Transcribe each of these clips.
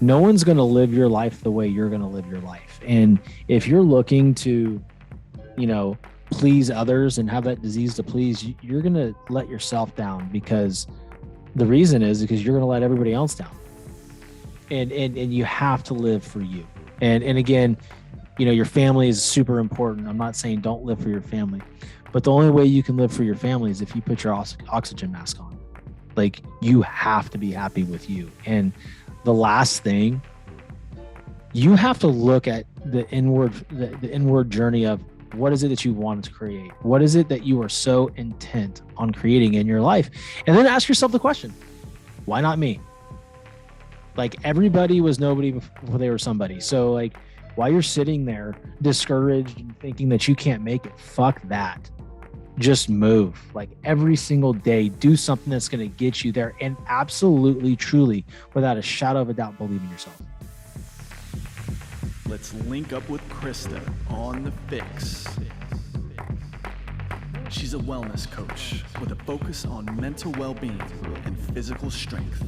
No one's going to live your life the way you're going to live your life. And if you're looking to, please others and have that disease to please, you're going to let yourself down, because the reason is because you're going to let everybody else down. And you have to live for you. And again, your family is super important. I'm not saying don't live for your family, but the only way you can live for your family is if you put your oxygen mask on. Like, you have to be happy with you. And the last thing, you have to look at the inward journey of what is it that you wanted to create? What is it that you are so intent on creating in your life? And then ask yourself the question, why not me? Like, everybody was nobody before they were somebody. So like, while you're sitting there discouraged and thinking that you can't make it, fuck that. Just move. Like, every single day, do something that's going to get you there, and absolutely, truly, without a shadow of a doubt, believe in yourself. Let's link up with Krista on the Fix. She's a wellness coach with a focus on mental well-being and physical strength.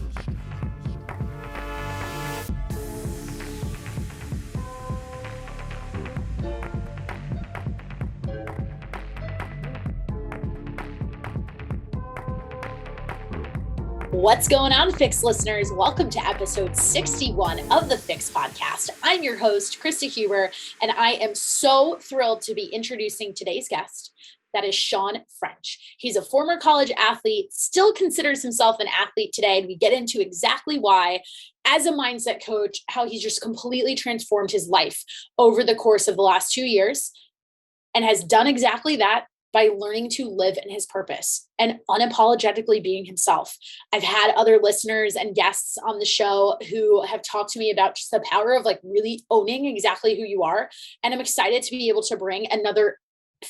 What's going on, FYX listeners? Welcome to episode 61 of the FYX Podcast. I'm your host, Krista Huber, and I am so thrilled to be introducing today's guest. That is Shawn French. He's a former college athlete, still considers himself an athlete today, and we get into exactly why, as a mindset coach, how he's just completely transformed his life over the course of the last 2 years, and has done exactly that by learning to live in his purpose and unapologetically being himself. I've had other listeners and guests on the show who have talked to me about just the power of like really owning exactly who you are. And I'm excited to be able to bring another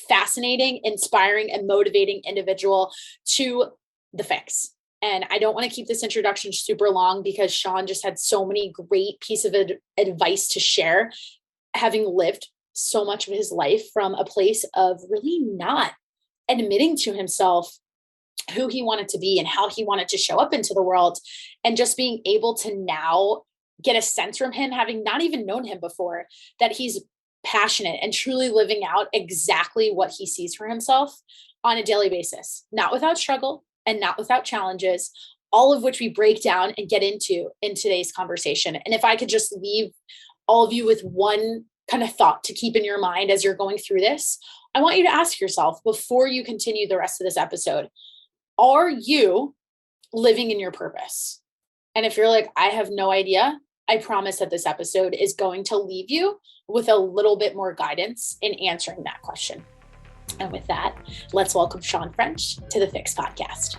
fascinating, inspiring, and motivating individual to the FYX. And I don't want to keep this introduction super long because Shawn just had so many great pieces of advice to share, having lived so much of his life from a place of really not admitting to himself who he wanted to be and how he wanted to show up into the world, and just being able to now get a sense from him, having not even known him before, that he's passionate and truly living out exactly what he sees for himself on a daily basis, not without struggle and not without challenges, all of which we break down and get into in today's conversation. And if I could just leave all of you with one kind of thought to keep in your mind as you're going through this, I want you to ask yourself before you continue the rest of this episode, are you living in your purpose? And if you're like, I have no idea, I promise that this episode is going to leave you with a little bit more guidance in answering that question. And with that, let's welcome Shawn French to the FYX Podcast.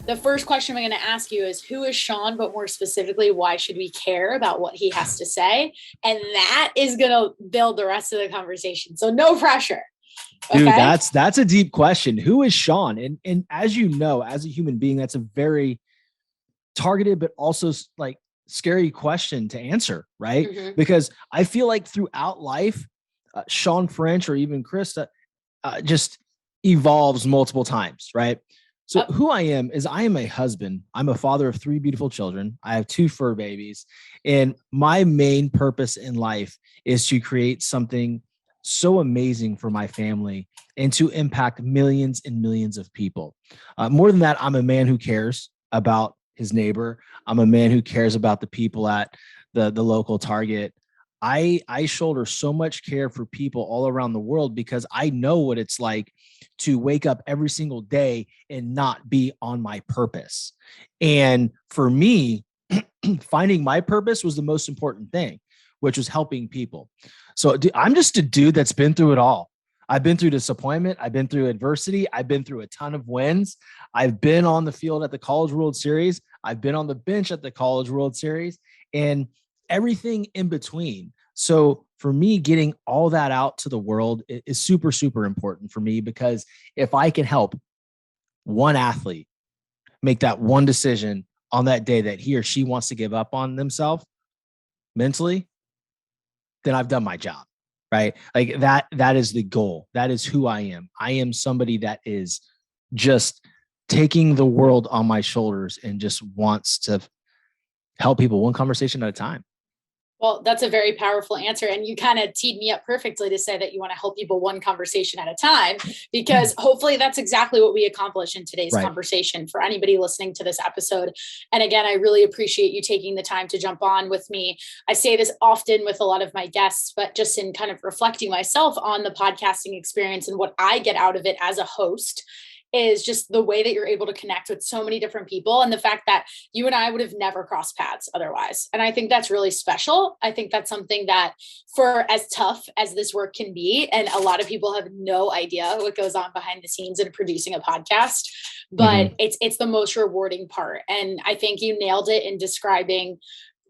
The first question I'm going to ask you is, who is Shawn, but more specifically, why should we care about what he has to say? And that is going to build the rest of the conversation. So no pressure. Dude, okay? that's a deep question. Who is Shawn? And as you know, as a human being, that's a very targeted, but also like scary question to answer, right? Mm-hmm. Because I feel like throughout life, Shawn French or even Krista just evolves multiple times, right? So who I am is I am a husband. I'm a father of 3 beautiful children. I have 2 fur babies. And my main purpose in life is to create something so amazing for my family and to impact millions and millions of people. More than that, I'm a man who cares about his neighbor. I'm a man who cares about the people at the local Target. I shoulder so much care for people all around the world because I know what it's like to wake up every single day and not be on my purpose. And for me, finding my purpose was the most important thing, which was helping people. So I'm just a dude that's been through it all. I've been through disappointment. I've been through adversity. I've been through a ton of wins. I've been on the field at the College World Series. I've been on the bench at the College World Series and everything in between. So for me, getting all that out to the world is super, super important for me, because if I can help one athlete make that one decision on that day that he or she wants to give up on themselves mentally, then I've done my job. right? Like that is the goal. That is who I am. I am somebody that is just taking the world on my shoulders and just wants to help people one conversation at a time. Well, that's a very powerful answer. And you kind of teed me up perfectly to say that you want to help people one conversation at a time, because hopefully that's exactly what we accomplish in today's conversation for anybody listening to this episode. And again, I really appreciate you taking the time to jump on with me. I say this often with a lot of my guests, but just in kind of reflecting myself on the podcasting experience and what I get out of it as a host is just the way that you're able to connect with so many different people, and the fact that you and I would have never crossed paths otherwise. And I think that's really special. I think that's something that, for as tough as this work can be, and a lot of people have no idea what goes on behind the scenes in producing a podcast, but it's the most rewarding part. And I think you nailed it in describing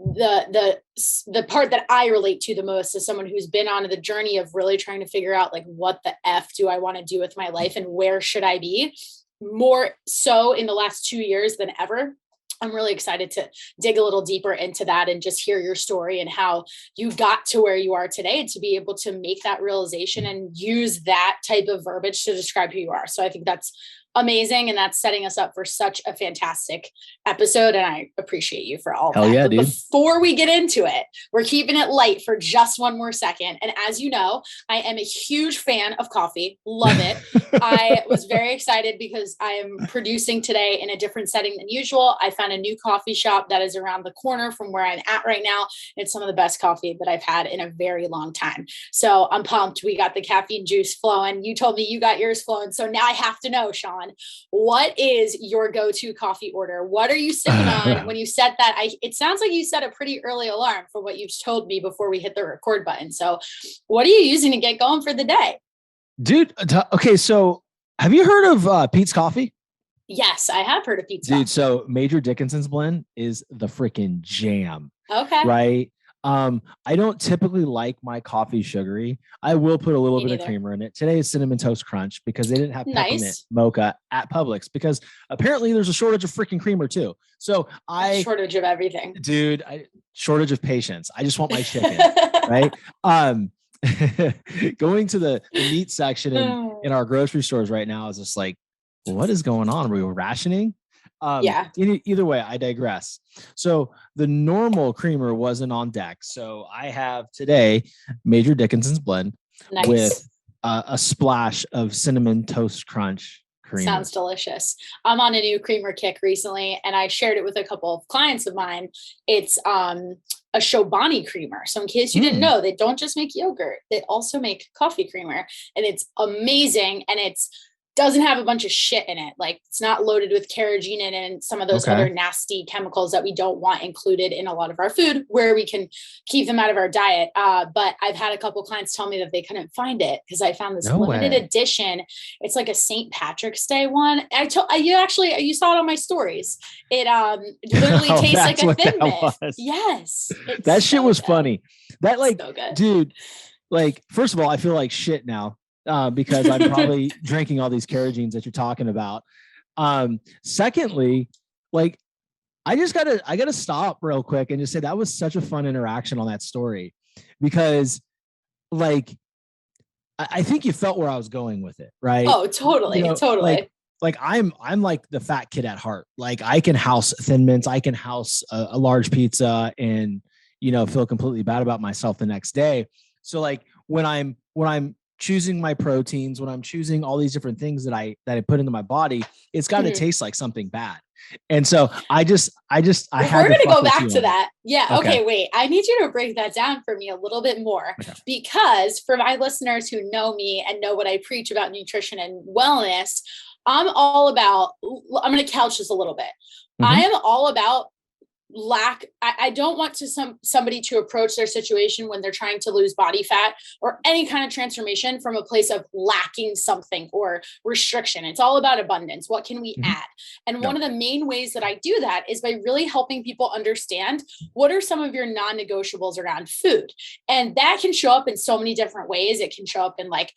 the part that I relate to the most as someone who's been on the journey of really trying to figure out, like, what the F do I want to do with my life and where should I be, more so in the last 2 years than ever. I'm really excited to dig a little deeper into that and just hear your story and how you got to where you are today to be able to make that realization and use that type of verbiage to describe who you are. So I think that's amazing. And that's setting us up for such a fantastic episode. And I appreciate you for all Hell that. yeah, But dude. before we get into it, we're keeping it light for just one more second. And as you know, I am a huge fan of coffee. Love it. I was very excited because I am producing today in a different setting than usual. I found a new coffee shop that is around the corner from where I'm at right now. It's some of the best coffee that I've had in a very long time. So I'm pumped. We got the caffeine juice flowing. You told me you got yours flowing. So now I have to know, Shawn, what is your go-to coffee order? What are you sipping on when you set that? It sounds like you set a pretty early alarm for what you've told me before we hit the record button. So what are you using to get going for the day? Dude, okay, so have you heard of Pete's Coffee? Yes, I have heard of Pete's Dude, Coffee. so Major Dickinson's blend is the freaking jam. Okay. Right? I don't typically like my coffee sugary. I will put a little Me bit neither. of creamer in it. Today is Cinnamon Toast Crunch because they didn't have peppermint Nice. mocha at Publix, because apparently there's a shortage of freaking creamer too. So Shortage of everything. dude, shortage of patience. I just want my chicken, right? Going to the meat section in our grocery stores right now is just like, what is going on? Are we rationing? Yeah. Either way, I digress. So the normal creamer wasn't on deck. So I have today Major Dickinson's blend Nice. with a splash of Cinnamon Toast Crunch creamer. Sounds delicious. I'm on a new creamer kick recently, and I shared it with a couple of clients of mine. It's a Chobani creamer. So in case you didn't know, they don't just make yogurt, they also make coffee creamer, and it's amazing. And doesn't have a bunch of shit in it. Like, it's not loaded with carrageenan and some of those other nasty chemicals that we don't want included in a lot of our food, where we can keep them out of our diet. But I've had a couple clients tell me that they couldn't find it because I found this limited edition. It's like a St. Patrick's Day one. You saw it on my stories. It literally tastes like a Thin Mint. Yes. That shit was funny. That, like, so good. Dude, like, first of all, I feel like shit now. Because I'm probably drinking all these carrageenans that you're talking about. Secondly, like, I gotta stop real quick and just say that was such a fun interaction on that story, because, like, I think you felt where I was going with it, right? Oh, totally, totally. Like I'm like the fat kid at heart. Like, I can house Thin Mints, I can house a large pizza, and feel completely bad about myself the next day. So, like, when I'm choosing my proteins, when I'm choosing all these different things that I put into my body, it's got to taste like something bad. And so I had we're going to go back to that. Yeah. Okay. Wait, I need you to break that down for me a little bit more, because for my listeners who know me and know what I preach about nutrition and wellness, I'm going to couch this a little bit. I am all about I don't want somebody to approach their situation when they're trying to lose body fat or any kind of transformation from a place of lacking something or restriction. It's all about abundance. What can we add? And one of the main ways that I do that is by really helping people understand what are some of your non-negotiables around food. And that can show up in so many different ways. It can show up in, like,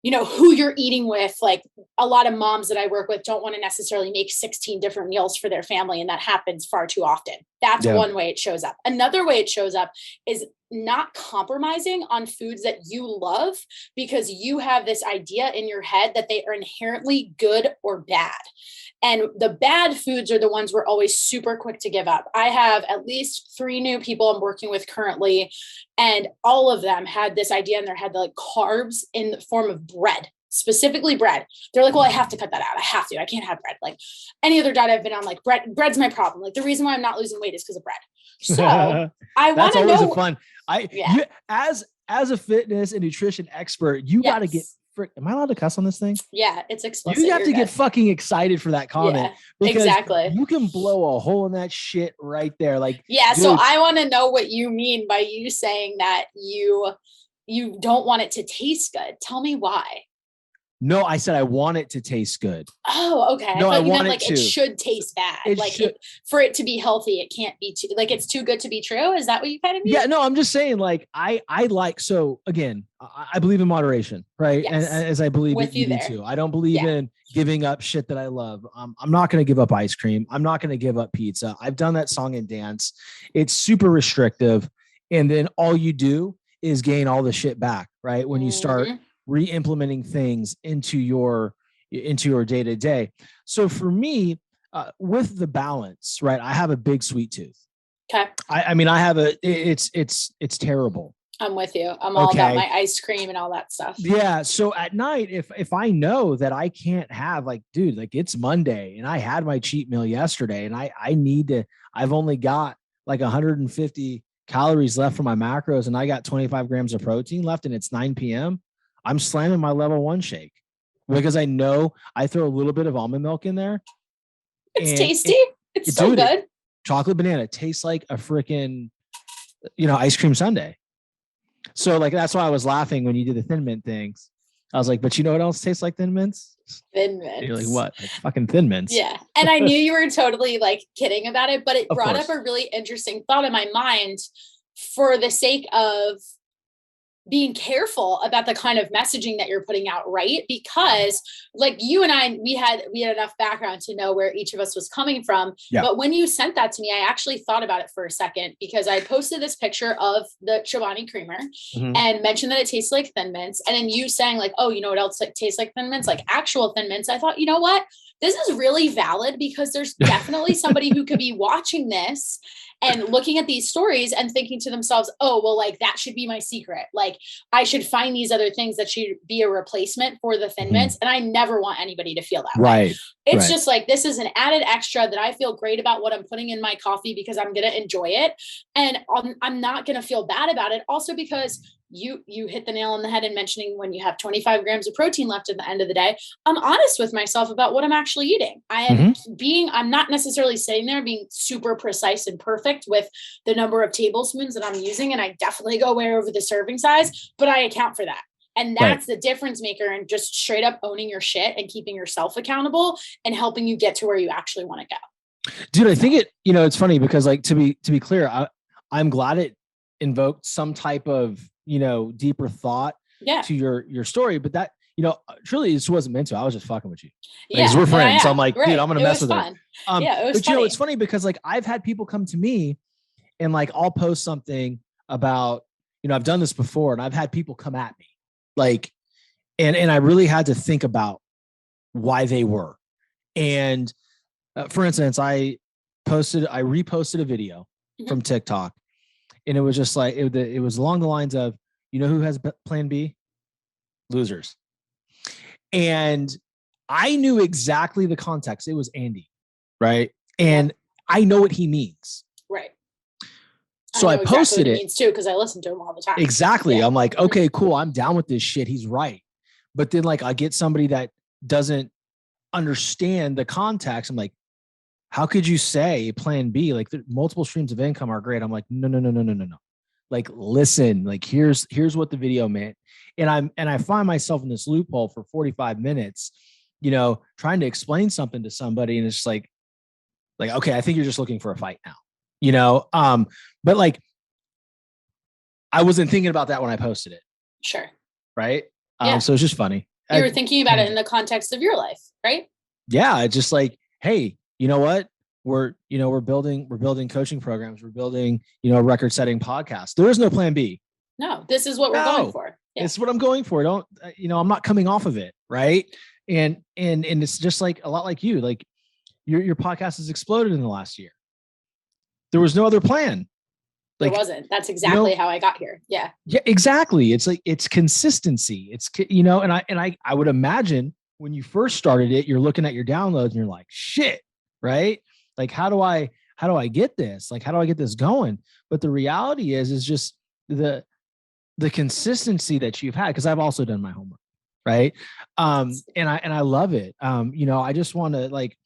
who you're eating with. Like a lot of moms that I work with don't want to necessarily make 16 different meals for their family. And that happens far too often. That's one way it shows up. Another way it shows up is not compromising on foods that you love because you have this idea in your head that they are inherently good or bad. And the bad foods are the ones we're always super quick to give up. I have at least 3 new people I'm working with currently, and all of them had this idea in their head that like carbs in the form of bread, specifically bread. They're like, well, I have to cut that out. I can't have bread. Like any other diet I've been on, like bread's my problem. Like the reason why I'm not losing weight is because of bread. So I want to know. That's always a fun. You, as a fitness and nutrition expert, you got to get. Am I allowed to cuss on this thing? Yeah, it's explicit. You have to get fucking excited for that comment. Yeah, exactly. You can blow a hole in that shit right there. Like, yeah. Dude, so I want to know what you mean by you saying that you don't want it to taste good. Tell me why. No, I said I want it to taste good. Oh, okay. No, I want it should taste bad. For it to be healthy, it can't be too, like it's too good to be true. Is that what you kind of mean? Yeah, no, I'm just saying like I like, so again, I believe in moderation, right? Yes. And as I believe that you do too. I don't believe in giving up shit that I love. I'm not going to give up ice cream. I'm not going to give up pizza. I've done that song and dance. It's super restrictive. And then all you do is gain all the shit back, right? When you start re-implementing things into your day-to-day. So for me, with the balance, right? I have a big sweet tooth. Okay. I mean, I have it's terrible. I'm with you. I'm all about my ice cream and all that stuff. Yeah. So at night, if I know that I can't have dude, it's Monday and I had my cheat meal yesterday and I've only got like 150 calories left for my macros and I got 25 grams of protein left and it's 9 p.m. I'm slamming my level 1 shake because I know I throw a little bit of almond milk in there. It's tasty. It's so good. Chocolate banana tastes like a freaking, ice cream sundae. So that's why I was laughing when you did the Thin Mint things. I was like, but you know what else tastes like Thin Mints? Thin Mints. You're like, what? Like fucking Thin Mints. Yeah. And I knew you were totally kidding about it, but it brought up a really interesting thought in my mind for the sake of being careful about the kind of messaging that you're putting out, right? Because you and I, we had enough background to know where each of us was coming from. Yeah. But when you sent that to me, I actually thought about it for a second because I posted this picture of the Chobani creamer and mentioned that it tastes like Thin Mints. And then you saying oh, you know what else tastes like Thin Mints? Like actual Thin Mints. I thought, you know what? This is really valid because there's definitely somebody who could be watching this and looking at these stories and thinking to themselves, oh, well, that should be my secret. I should find these other things that should be a replacement for the Thin Mints. And I never want anybody to feel that way. It's just this is an added extra that I feel great about what I'm putting in my coffee because I'm going to enjoy it. And I'm not going to feel bad about it. Also because you hit the nail on the head in mentioning when you have 25 grams of protein left at the end of the day, I'm honest with myself about what I'm actually eating. I'm not necessarily sitting there being super precise and perfect with the number of tablespoons that I'm using. And I definitely go way over the serving size, but I account for that. And that's the difference maker and just straight up owning your shit and keeping yourself accountable and helping you get to where you actually want to go. Dude, I think it's funny because to be clear, I'm glad it invoked some type of, deeper thought to your story, but that, truly this wasn't meant to. I was just fucking with you. Because we're friends. So I'm like, dude, I'm going to mess with it. It was funny. It's funny because I've had people come to me and I'll post something about, I've done this before and I've had people come at me and I really had to think about why they were. And for instance, I reposted a video from TikTok and it was just it was along the lines of, who has plan B? Losers. And I knew exactly the context. It was Andy, right? And I know what he means. Right. So I posted it. Means too, because I listen to him all the time. Exactly. Yeah. I'm like, okay, cool. I'm down with this shit. He's right. But then I get somebody that doesn't understand the context. I'm like, how could you say plan B? The multiple streams of income are great. I'm like, no. Listen, here's what the video meant. And I find myself in this loophole for 45 minutes, trying to explain something to somebody. And it's just okay, I think you're just looking for a fight now, but I wasn't thinking about that when I posted it. Sure. Right. Yeah. So it's just funny. You were thinking about it in the context of your life, right? Yeah. It's just like, hey, you know what? We're building coaching programs. We're building, a record setting podcast. There is no plan B. No, this is what we're going for. Yeah. It's what I'm going for. I'm not coming off of it. Right. And it's just like a lot like you, like your podcast has exploded in the last year. There was no other plan. Like, there wasn't. That's exactly how I got here. Yeah. Yeah, exactly. It's like, it's consistency. It's, and I would imagine when you first started it, you're looking at your downloads and you're like, shit, right? Like, how do I get this? Like, how do I get this going? But the reality is just the consistency that you've had. Cause I've also done my homework. Right. And I love it. I just want to like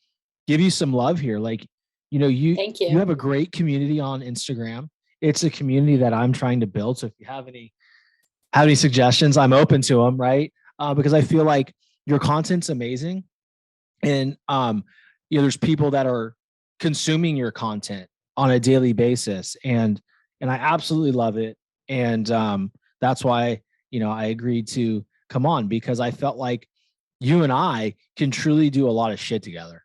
give you some love here. Like, Thank you. You have a great community on Instagram. It's a community that I'm trying to build. So if you have any suggestions, I'm open to them. Right. Because I feel like your content's amazing. And, there's people that are consuming your content on a daily basis. And I absolutely love it. And, that's why, I agreed to come on, because I felt like you and I can truly do a lot of shit together.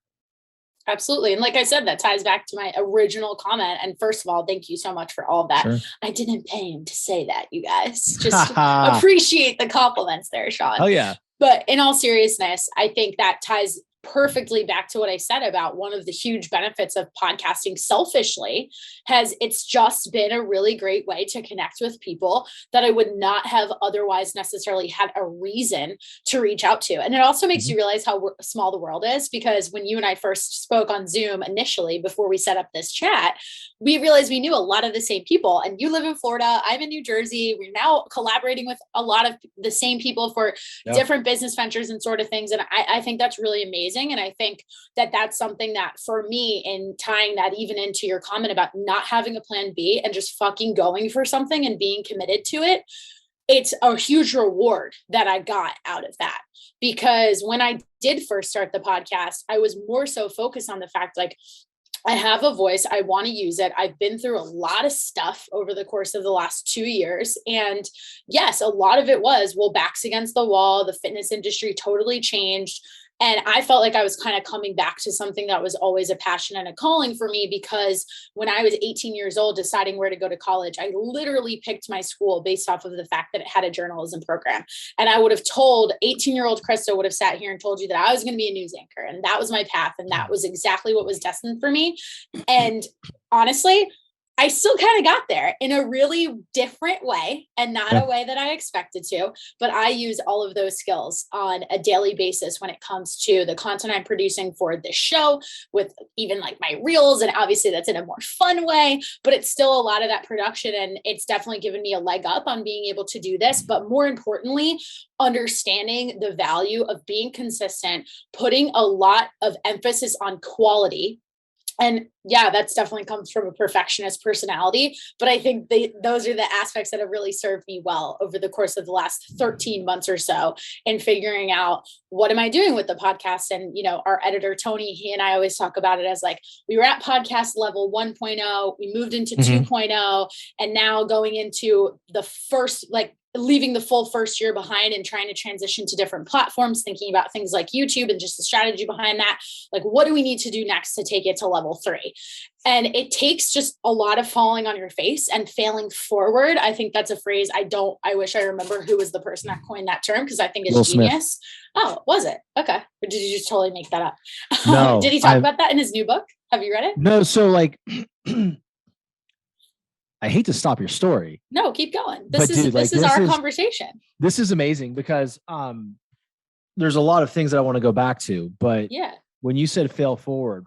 Absolutely. And like I said, that ties back to my original comment. And first of all, thank you so much for all of that. Sure. I didn't pay him to say that, you guys. Just appreciate the compliments there, Shawn. Oh, yeah. But in all seriousness, I think that ties perfectly back to what I said about one of the huge benefits of podcasting selfishly it's just been a really great way to connect with people that I would not have otherwise necessarily had a reason to reach out to. And it also makes you realize how small the world is, because when you and I first spoke on Zoom initially, before we set up this chat, we realized we knew a lot of the same people. And you live in Florida, I'm in New Jersey. We're now collaborating with a lot of the same people for different business ventures and sort of things. And I think that's really amazing. And I think that that's something that for me, in tying that even into your comment about not having a plan B and just fucking going for something and being committed to it, it's a huge reward that I got out of that. Because when I did first start the podcast, I was more so focused on the fact, like, I have a voice. I want to use it. I've been through a lot of stuff over the course of the last 2 years. And yes, a lot of it was, well, backs against the wall. The fitness industry totally changed. And I felt like I was kind of coming back to something that was always a passion and a calling for me, because when I was 18 years old, deciding where to go to college, I literally picked my school based off of the fact that it had a journalism program. And I would have told 18-year-old Krista would have sat here and told you that I was going to be a news anchor, and that was my path. And that was exactly what was destined for me. And honestly, I still kind of got there in a really different way, and not a way that I expected to, but I use all of those skills on a daily basis when it comes to the content I'm producing for this show, with even like my reels. And obviously that's in a more fun way, but it's still a lot of that production. And it's definitely given me a leg up on being able to do this. But more importantly, understanding the value of being consistent, putting a lot of emphasis on quality. And yeah, that's definitely comes from a perfectionist personality, but I think those are the aspects that have really served me well over the course of the last 13 months or so, in figuring out, what am I doing with the podcast? And, our editor, Tony, he and I always talk about it as like, we were at podcast level 1.0, we moved into 2.0, and now going into the first, like, leaving the full first year behind and trying to transition to different platforms, thinking about things like YouTube and just the strategy behind that. Like, what do we need to do next to take it to level 3? And it takes just a lot of falling on your face and failing forward. I think that's a phrase I wish I remember who was the person that coined that term, because I think it's Will genius. Smith. Oh, was it? Okay. Or did you just totally make that up? No, did he talk about that in his new book? Have you read it? No. So like, I hate to stop your story. No, keep going. This is our conversation. This is amazing, because there's a lot of things that I want to go back to. But yeah, when you said fail forward,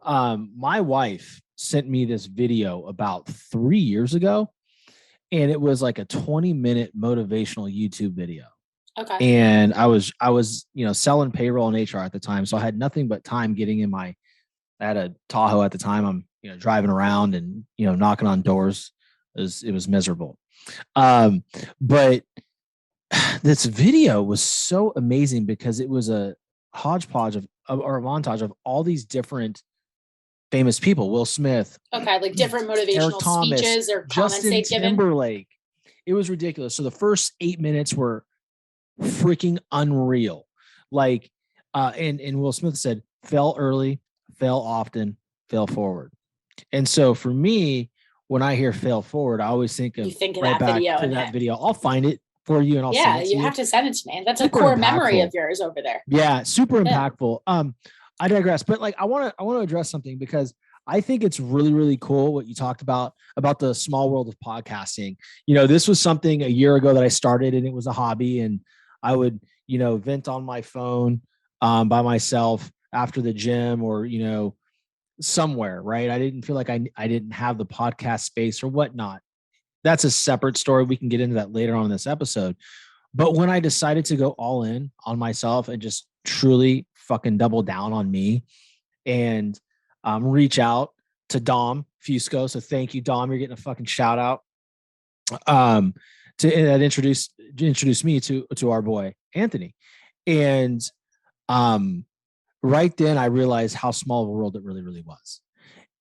my wife sent me this video about 3 years ago, and it was like a 20-minute motivational YouTube video. Okay. And I was selling payroll and HR at the time, so I had nothing but time getting in I had a Tahoe at the time. I'm driving around and, knocking on doors. It was miserable. But this video was so amazing, because it was a hodgepodge or a montage of all these different famous people. Will Smith. Okay. Like different motivational Thomas, speeches or comments Justin they've given. Timberlake. It was ridiculous. So the first 8 minutes were freaking unreal. Like, and Will Smith said, fail early, fail often, fail forward. And so for me, when I hear fail forward, I always think of right back to that video. I'll find it for you and I'll send it to you. You have to send it to me. That's super a core impactful memory of yours over there. Yeah, super impactful. I digress, but like I want to address something because I think it's really, really cool what you talked about the small world of podcasting. You know, this was something a year ago that I started and it was a hobby, and I would, you know, vent on my phone by myself after the gym or, you know, somewhere, right? I didn't feel like I didn't have the podcast space or whatnot. That's a separate story. We can get into that later on in this episode. But when I decided to go all in on myself and just truly fucking double down on me and reach out to Dom Fusco. So thank you, Dom. You're getting a fucking shout out. To introduce me to our boy Anthony. And right then I realized how small of a world it really, really was.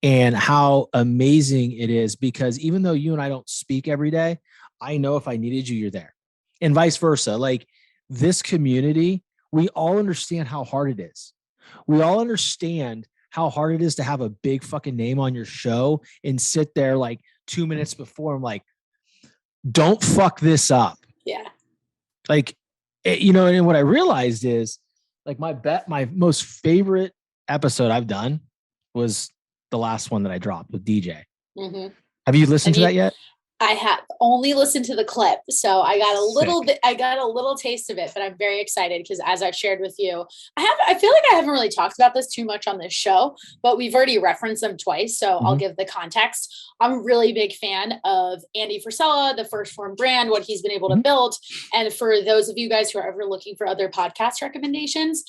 And how amazing it is, because even though you and I don't speak every day, I know if I needed you, you're there. And vice versa. Like this community, we all understand how hard it is. We all understand how hard it is to have a big fucking name on your show and sit there like 2 minutes before I'm like, don't fuck this up. Yeah. Like, you know, and what I realized is like my most favorite episode I've done was the last one that I dropped with DJ. Mm-hmm. Have you listened to that yet? I have only listened to the clip. So I got a little taste of it, but I'm very excited because as I've shared with you, I feel like I haven't really talked about this too much on this show, but we've already referenced them twice. So I'll give the context. I'm a really big fan of Andy Frisella, the First Form brand, what he's been able to build. And for those of you guys who are ever looking for other podcast recommendations,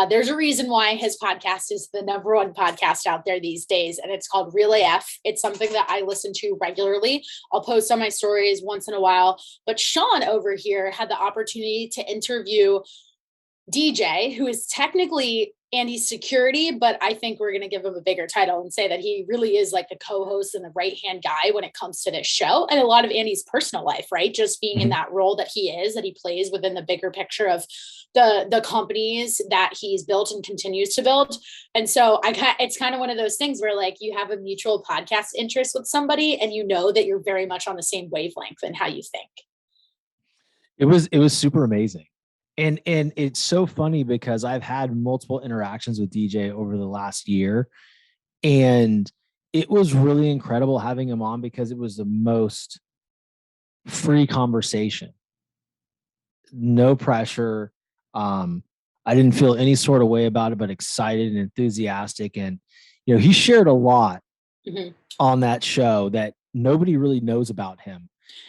there's a reason why his podcast is the number one podcast out there these days. And it's called Real AF. It's something that I listen to regularly. I'll post on my stories once in a while, but Shawn over here had the opportunity to interview DJ, who is technically Andy's security, but I think we're going to give him a bigger title and say that he really is like the co-host and the right-hand guy when it comes to this show and a lot of Andy's personal life, right? Just being in that role that he plays within the bigger picture of the companies that he's built and continues to build. And so it's kind of one of those things where like you have a mutual podcast interest with somebody and you know that you're very much on the same wavelength in how you think. It was super amazing. And it's so funny because I've had multiple interactions with DJ over the last year, and it was really incredible having him on because it was the most free conversation. No pressure. I didn't feel any sort of way about it, but excited and enthusiastic. And, you know, he shared a lot on that show that nobody really knows about him.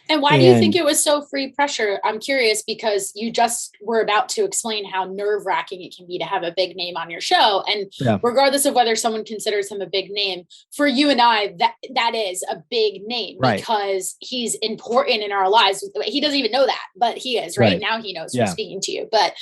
And why do you think it was so free pressure? I'm curious because you just were about to explain how nerve-wracking it can be to have a big name on your show. And regardless of whether someone considers him a big name, for you and I, that is a big name because he's important in our lives. He doesn't even know that, but he is right now. He knows from speaking to you. But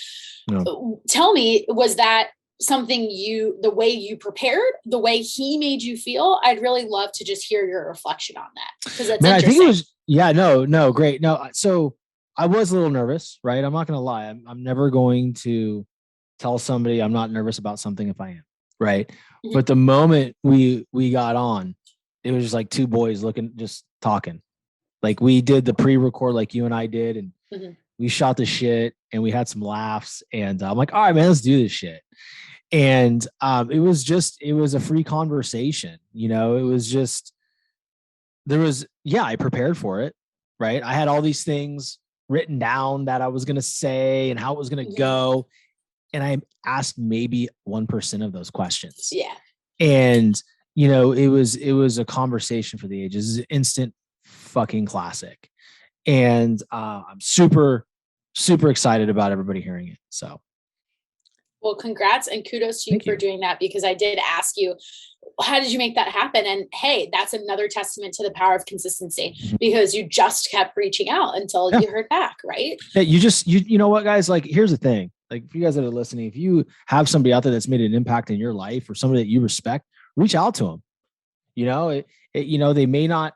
tell me, was that something the way you prepared, the way he made you feel? I'd really love to just hear your reflection on that because that's interesting. I think it was. Yeah, no, great. No, so I was a little nervous, right? I'm not going to lie. I'm never going to tell somebody I'm not nervous about something if I am, right? Mm-hmm. But the moment we got on, it was just like two boys just talking. Like we did the pre-record like you and I did, and we shot the shit and we had some laughs. And I'm like, all right, man, let's do this shit. And it was a free conversation. You know, it was just, I prepared for it, right? I had all these things written down that I was going to say and how it was going to go. And I asked maybe 1% of those questions. Yeah. And, you know, it was a conversation for the ages. It's an instant fucking classic. And I'm super, super excited about everybody hearing it. So. Well, congrats and kudos to you for doing that, because I did ask you, how did you make that happen? And hey, that's another testament to the power of consistency, because you just kept reaching out until you heard back, right? Yeah, you know what, guys, like, here's the thing. Like, for you guys that are listening, if you have somebody out there that's made an impact in your life or somebody that you respect, reach out to them. You know, you know, they may not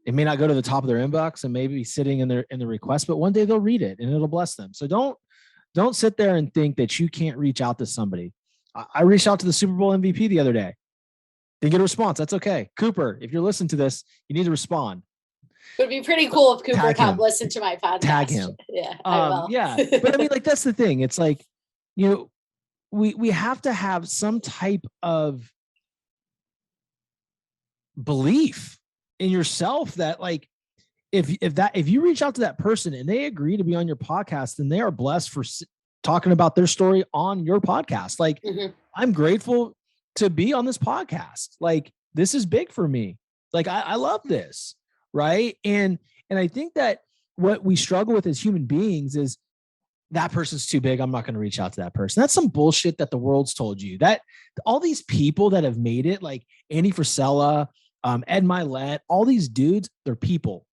It may not go to the top of their inbox and maybe be sitting in the request, but one day they'll read it and it'll bless them. So don't sit there and think that you can't reach out to somebody. I reached out to the Super Bowl MVP the other day. Didn't get a response. That's okay. Cooper, if you're listening to this, you need to respond. It would be pretty cool if Cooper come listen to my podcast. Tag him. Yeah, I will. Yeah. But I mean, like, that's the thing. It's like, we have to have some type of belief in yourself that, like, if you reach out to that person and they agree to be on your podcast, then they are blessed for talking about their story on your podcast. Like, I'm grateful to be on this podcast. Like, this is big for me. Like, I love this. Right. And I think that what we struggle with as human beings is that person's too big. I'm not going to reach out to that person. That's some bullshit that the world's told you. That all these people that have made it, like Andy Frisella, Ed Mylett, all these dudes, they're people.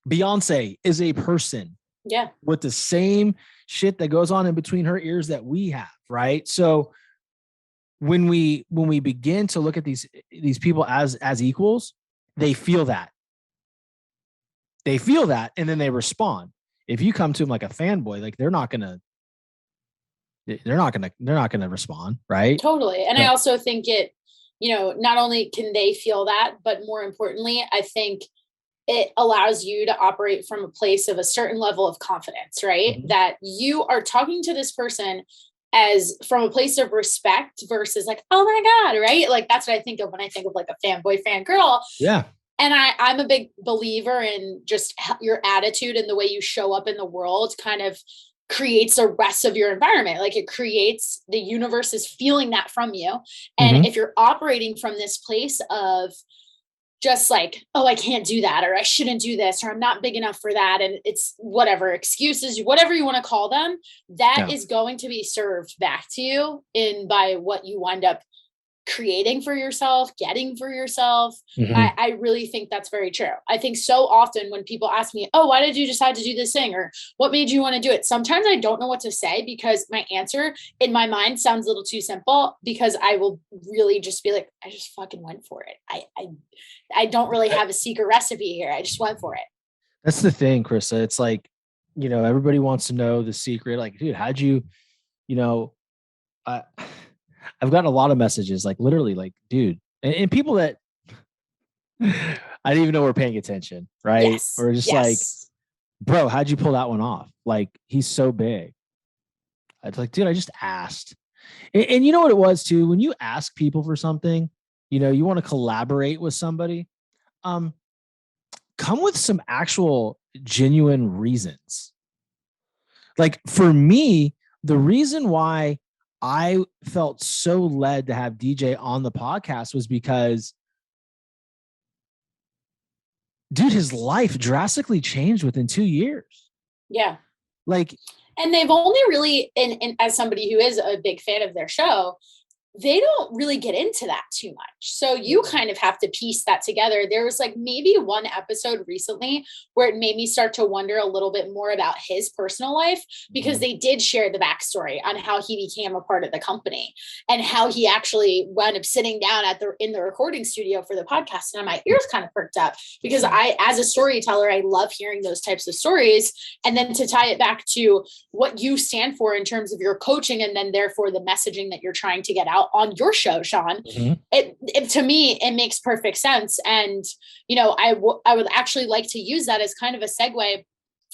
Beyonce is a person. Yeah. With the same shit that goes on in between her ears that we have. Right. So when we begin to look at these people as equals, they feel that. And then they respond. If you come to them like a fanboy, like they're not gonna respond, right? Totally. And I also think it, not only can they feel that, but more importantly, I think it allows you to operate from a place of a certain level of confidence, right? Mm-hmm. That you are talking to this person as from a place of respect versus like, oh my God, right? Like, that's what I think of when I think of like a fanboy, fangirl. Yeah. And I'm a big believer in just your attitude and the way you show up in the world kind of creates the rest of your environment. Like, it creates, the universe is feeling that from you. And if you're operating from this place of just like, oh, I can't do that, or I shouldn't do this, or I'm not big enough for that, and it's whatever excuses, whatever you want to call them, that is going to be served back to you by what you wind up creating for yourself, getting for yourself. I really think that's very true. I think so often when people ask me, oh, why did you decide to do this thing? Or what made you want to do it? Sometimes I don't know what to say because my answer in my mind sounds a little too simple, because I will really just be like, I just fucking went for it. I don't really have a secret recipe here. I just went for it. That's the thing, Krista. It's like, everybody wants to know the secret. Like, dude, how'd you, I've gotten a lot of messages, like literally, like, dude, and people that I didn't even know were paying attention, right? Yes. Or just like, bro, how'd you pull that one off? Like, he's so big. It's like, dude, I just asked. And you know what it was too? When you ask people for something, you want to collaborate with somebody, come with some actual genuine reasons. Like, for me, the reason why I felt so led to have DJ on the podcast was because, dude, his life drastically changed within 2 years. Yeah. Like, and they've only really, and as somebody who is a big fan of their show, they don't really get into that too much. So you kind of have to piece that together. There was like maybe one episode recently where it made me start to wonder a little bit more about his personal life, because they did share the backstory on how he became a part of the company and how he actually wound up sitting down in the recording studio for the podcast. And my ears kind of perked up, because as a storyteller, I love hearing those types of stories. And then to tie it back to what you stand for in terms of your coaching, and then therefore the messaging that you're trying to get out on your show, Shawn, it to me, it makes perfect sense. And, I would actually like to use that as kind of a segue.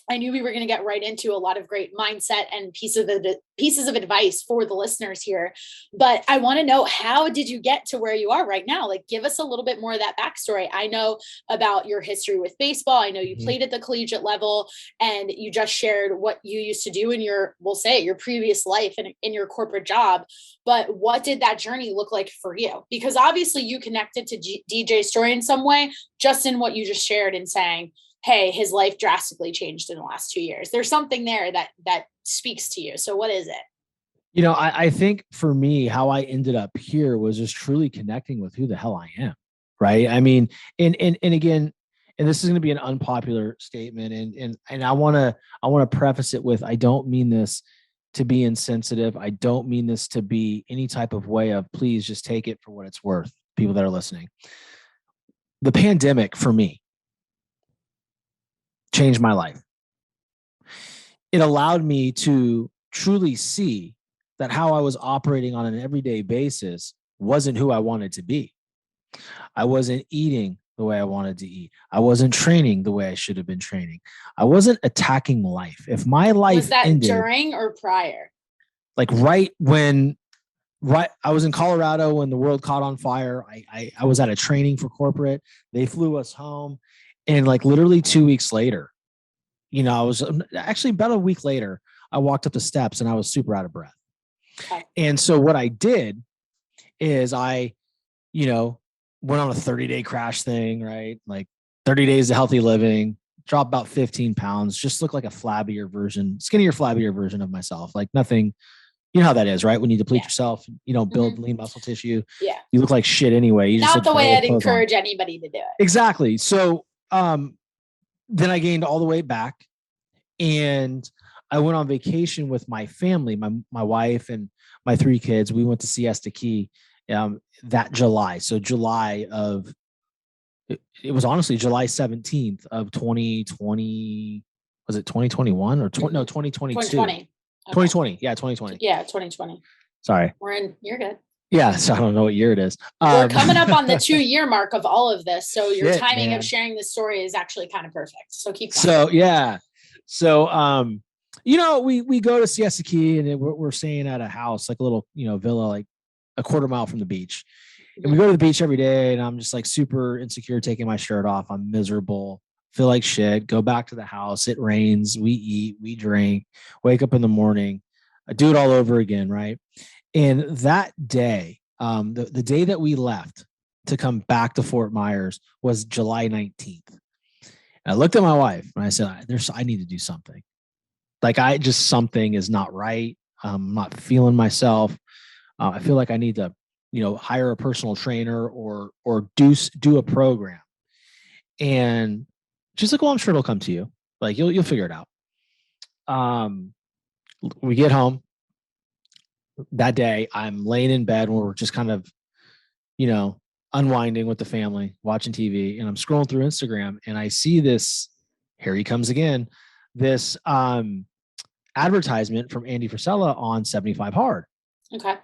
I knew we were going to get right into a lot of great mindset and pieces of advice for the listeners here. But I want to know, how did you get to where you are right now? Like, give us a little bit more of that backstory. I know about your history with baseball. I know you played at the collegiate level, and you just shared what you used to do in your previous life and in your corporate job. But what did that journey look like for you? Because obviously you connected to DJ's story in some way, just in what you just shared and saying, hey, his life drastically changed in the last 2 years. There's something there that speaks to you. So what is it? I think for me, how I ended up here was just truly connecting with who the hell I am. Right. I mean, and again, and this is going to be an unpopular statement. And I want to preface it with, I don't mean this to be insensitive. I don't mean this to be any type of way of, please just take it for what it's worth, people that are listening. the pandemic for me changed my life. It allowed me to truly see that how I was operating on an everyday basis wasn't who I wanted to be. I wasn't eating the way I wanted to eat. I wasn't training the way I should have been training. I wasn't attacking life. If my life was that ended, during or prior? Like right I was in Colorado when the world caught on fire. I was at a training for corporate. They flew us home, and like literally 2 weeks later, I was actually about a week later, I walked up the steps and I was super out of breath. Okay. And so what I did is I, went on a 30-day crash thing, right? Like 30 days of healthy living, dropped about 15 pounds, just looked like a skinnier, flabbier version of myself. Like nothing, you know how that is, right? When you deplete yourself, you don't build lean muscle tissue. Yeah. You look like shit anyway. You Not just the way I'd encourage anybody to do it. Exactly. So then I gained all the way back, and I went on vacation with my family, my wife and my 3 kids. We went to Siesta Key that July. So it was honestly July 17th of 2020. Was it 2021 or 2022? 2020. Okay. 2020. Yeah, 2020. Yeah, 2020. Sorry. You're good. Yeah, so I don't know what year it is. We're coming up on the 2-year mark of all of this. So your timing man. of sharing this story is actually kind of perfect. So keep going. So, yeah. So, we go to Siesta Key, and we're staying at a house, like a little, villa, like a quarter mile from the beach. And we go to the beach every day, and I'm just like super insecure, taking my shirt off. I'm miserable, feel like shit, go back to the house. It rains, we eat, we drink, wake up in the morning, I do it all over again. Right. And that day, the day that we left to come back to Fort Myers was July 19th. And I looked at my wife and I said, I need to do something. Like something is not right. I'm not feeling myself. I feel like I need to, hire a personal trainer or do a program. And she's like, well, I'm sure it'll come to you. Like you'll figure it out. We get home that day. I'm laying in bed where we're just kind of, unwinding with the family, watching TV, and I'm scrolling through Instagram, and I see this, here he comes again, this advertisement from Andy Frisella on 75 Hard. Okay.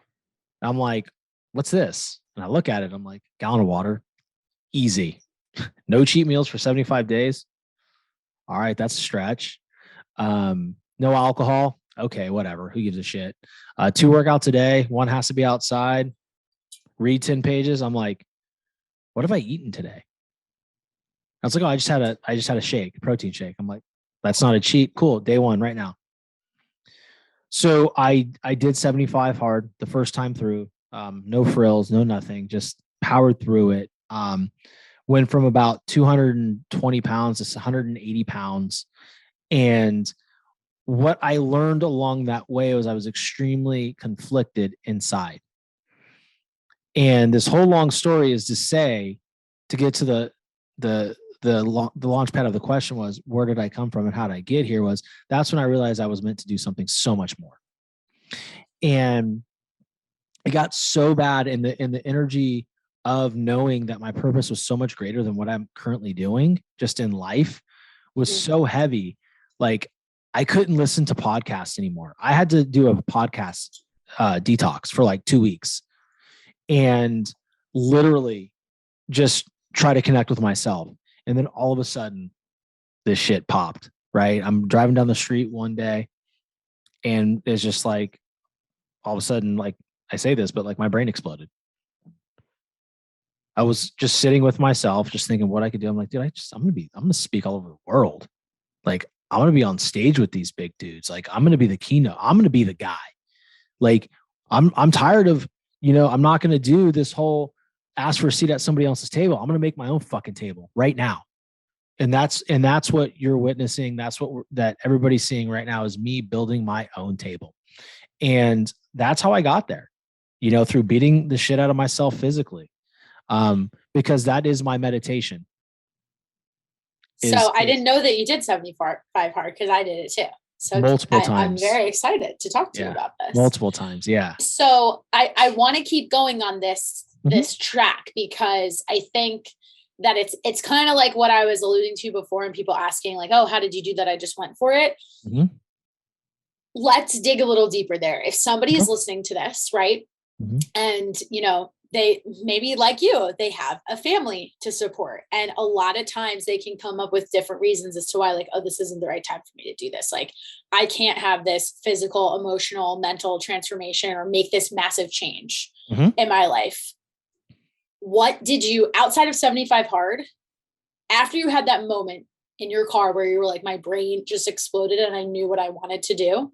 I'm like, what's this? And I look at it. I'm like, gallon of water, easy. No cheat meals for 75 days. All right, that's a stretch. No alcohol. Okay, whatever. Who gives a shit? 2 workouts a day. 1 has to be outside. Read 10 pages. I'm like, what have I eaten today? I was like, oh, I just had a shake, a protein shake. I'm like, that's not a cheat. Cool. Day 1 right now. So I did 75 hard the first time through. No frills, no nothing. Just powered through it. Went from about 220 pounds to 180 pounds. And what I learned along that way was I was extremely conflicted inside. And this whole long story is to say, to get to the launch pad of the question was, where did I come from and how did I get here? That's when I realized I was meant to do something so much more. And it got so bad in the energy of knowing that my purpose was so much greater than what I'm currently doing just in life was so heavy. Like I couldn't listen to podcasts anymore. I had to do a podcast detox for like 2 weeks and literally just try to connect with myself. And then all of a sudden this shit popped, right? I'm driving down the street one day and it's just like, all of a sudden, like I say this, but like my brain exploded. I was just sitting with myself, just thinking what I could do. I'm like, dude, I'm going to speak all over the world. Like I'm going to be on stage with these big dudes. Like I'm going to be the keynote. I'm going to be the guy. Like I'm tired of, I'm not going to do this whole ask for a seat at somebody else's table. I'm going to make my own fucking table right now. And that's what you're witnessing. That's that everybody's seeing right now is me building my own table. And that's how I got there, through beating the shit out of myself physically. Because that is my meditation. I didn't know that you did 75 hard because I did it too. So multiple times. I'm very excited to talk to you about this. Multiple times. Yeah. So I want to keep going on this track because I think that it's kind of like what I was alluding to before, and people asking like, oh, how did you do that? I just went for it. Mm-hmm. Let's dig a little deeper there. If somebody is listening to this, right? Mm-hmm. And, they maybe like you, they have a family to support. And a lot of times they can come up with different reasons as to why, like, oh, this isn't the right time for me to do this. Like, I can't have this physical, emotional, mental transformation or make this massive change in my life. What did you, outside of 75 Hard, after you had that moment in your car where you were like, my brain just exploded and I knew what I wanted to do,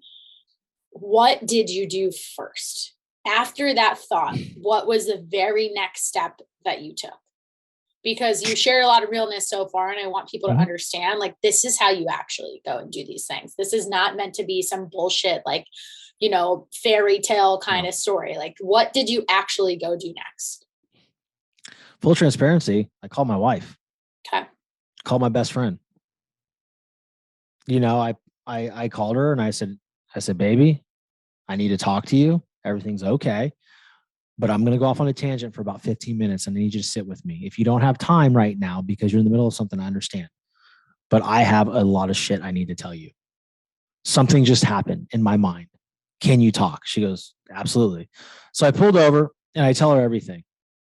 what did you do first? After that thought, what was the very next step that you took? Because you share a lot of realness so far, and I want people to understand, like, this is how you actually go and do these things. This is not meant to be some bullshit, like, fairy tale kind of story. Like, what did you actually go do next? Full transparency, I called my wife. Okay. Called my best friend. I called her and I said, baby, I need to talk to you. Everything's okay, but I'm going to go off on a tangent for about 15 minutes and I need you to sit with me. If you don't have time right now because you're in the middle of something, I understand, but I have a lot of shit I need to tell you. Something just happened in my mind. Can you talk? She goes, absolutely. So I pulled over and I tell her everything.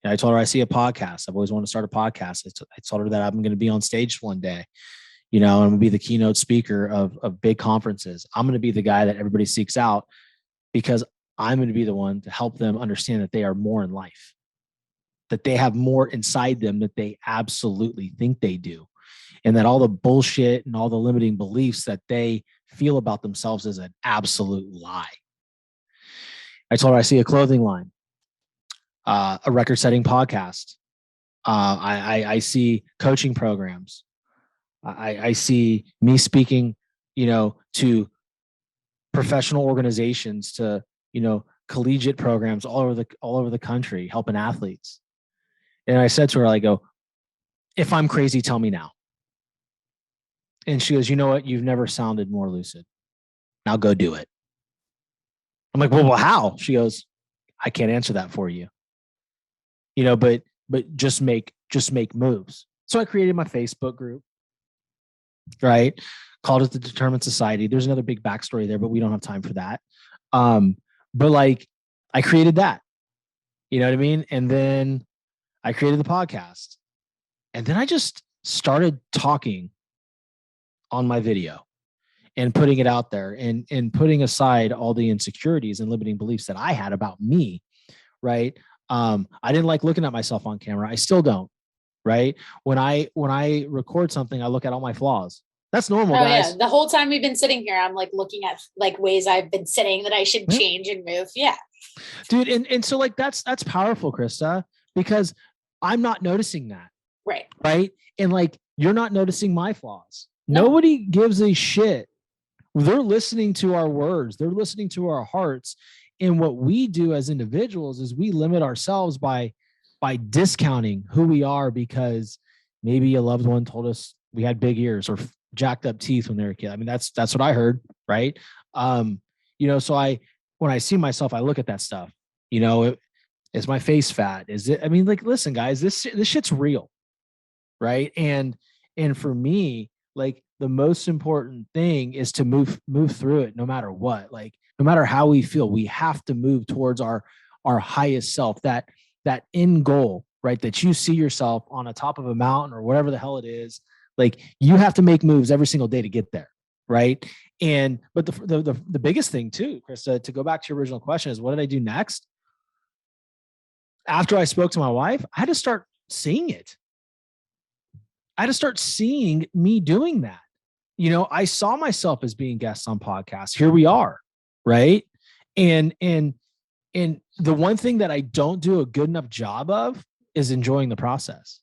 And I told her I see a podcast. I've always wanted to start a podcast. I told her that I'm going to be on stage one day, and I'm going to be the keynote speaker of big conferences. I'm going to be the guy that everybody seeks out because I'm going to be the one to help them understand that they are more in life, that they have more inside them that they absolutely think they do. And that all the bullshit and all the limiting beliefs that they feel about themselves is an absolute lie. I told her I see a clothing line, a record-setting podcast. I see coaching programs. I see me speaking, to professional organizations, to collegiate programs all over the country, helping athletes. And I said to her, I go, if I'm crazy, tell me now. And she goes, you know what? You've never sounded more lucid. Now go do it. I'm like, well, how? She goes, I can't answer that for you. But just make moves. So I created my Facebook group, right? Called it the Determined Society. There's another big backstory there, but we don't have time for that. But like, I created that, you know what I mean? And then I created the podcast, and then I just started talking on my video and putting it out there and putting aside all the insecurities and limiting beliefs that I had about me. Right. I didn't like looking at myself on camera. I still don't. Right. When I record something, I look at all my flaws. That's normal, guys. Yeah. The whole time we've been sitting here, I'm like looking at like ways I've been sitting that I should change and move. Yeah. Dude. And so like, that's powerful, Krista, because I'm not noticing that. Right. Right. And like, you're not noticing my flaws. No. Nobody gives a shit. They're listening to our words. They're listening to our hearts. And what we do as individuals is we limit ourselves by discounting who we are because maybe a loved one told us we had big ears or jacked up teeth when they were a kid. I mean, that's what I heard. Right. So when I see myself, I look at that stuff, is my face fat? Is it, I mean, like, listen, guys, this shit's real. Right. And for me, like, the most important thing is to move through it no matter what. Like, no matter how we feel, we have to move towards our highest self, that end goal, right? That you see yourself on the top of a mountain or whatever the hell it is. Like, you have to make moves every single day to get there. Right. But the biggest thing too, Krista, to go back to your original question, is what did I do next? After I spoke to my wife, I had to start seeing it. I had to start seeing me doing that. I saw myself as being guests on podcasts. Here we are. Right. And the one thing that I don't do a good enough job of is enjoying the process.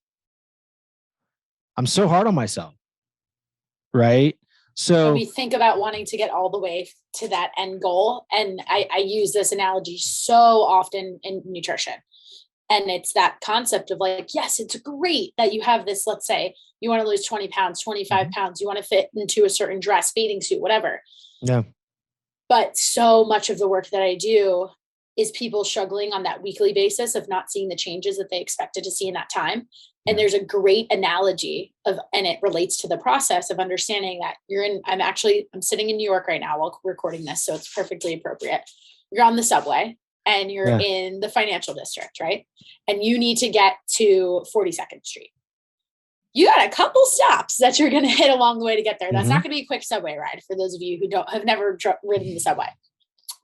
I'm so hard on myself. Right. So we think about wanting to get all the way to that end goal. And I use this analogy so often in nutrition. And it's that concept of like, yes, it's great that you have this, let's say you want to lose 20 pounds, 25 pounds, you want to fit into a certain dress, bathing suit, whatever. Yeah. But so much of the work that I do is people struggling on that weekly basis of not seeing the changes that they expected to see in that time. And there's a great analogy and it relates to the process of understanding that I'm sitting in New York right now while recording this. So it's perfectly appropriate. You're on the subway and you're in the financial district, right? And you need to get to 42nd Street. You got a couple stops that you're going to hit along the way to get there. That's not going to be a quick subway ride for those of you who have never ridden the subway.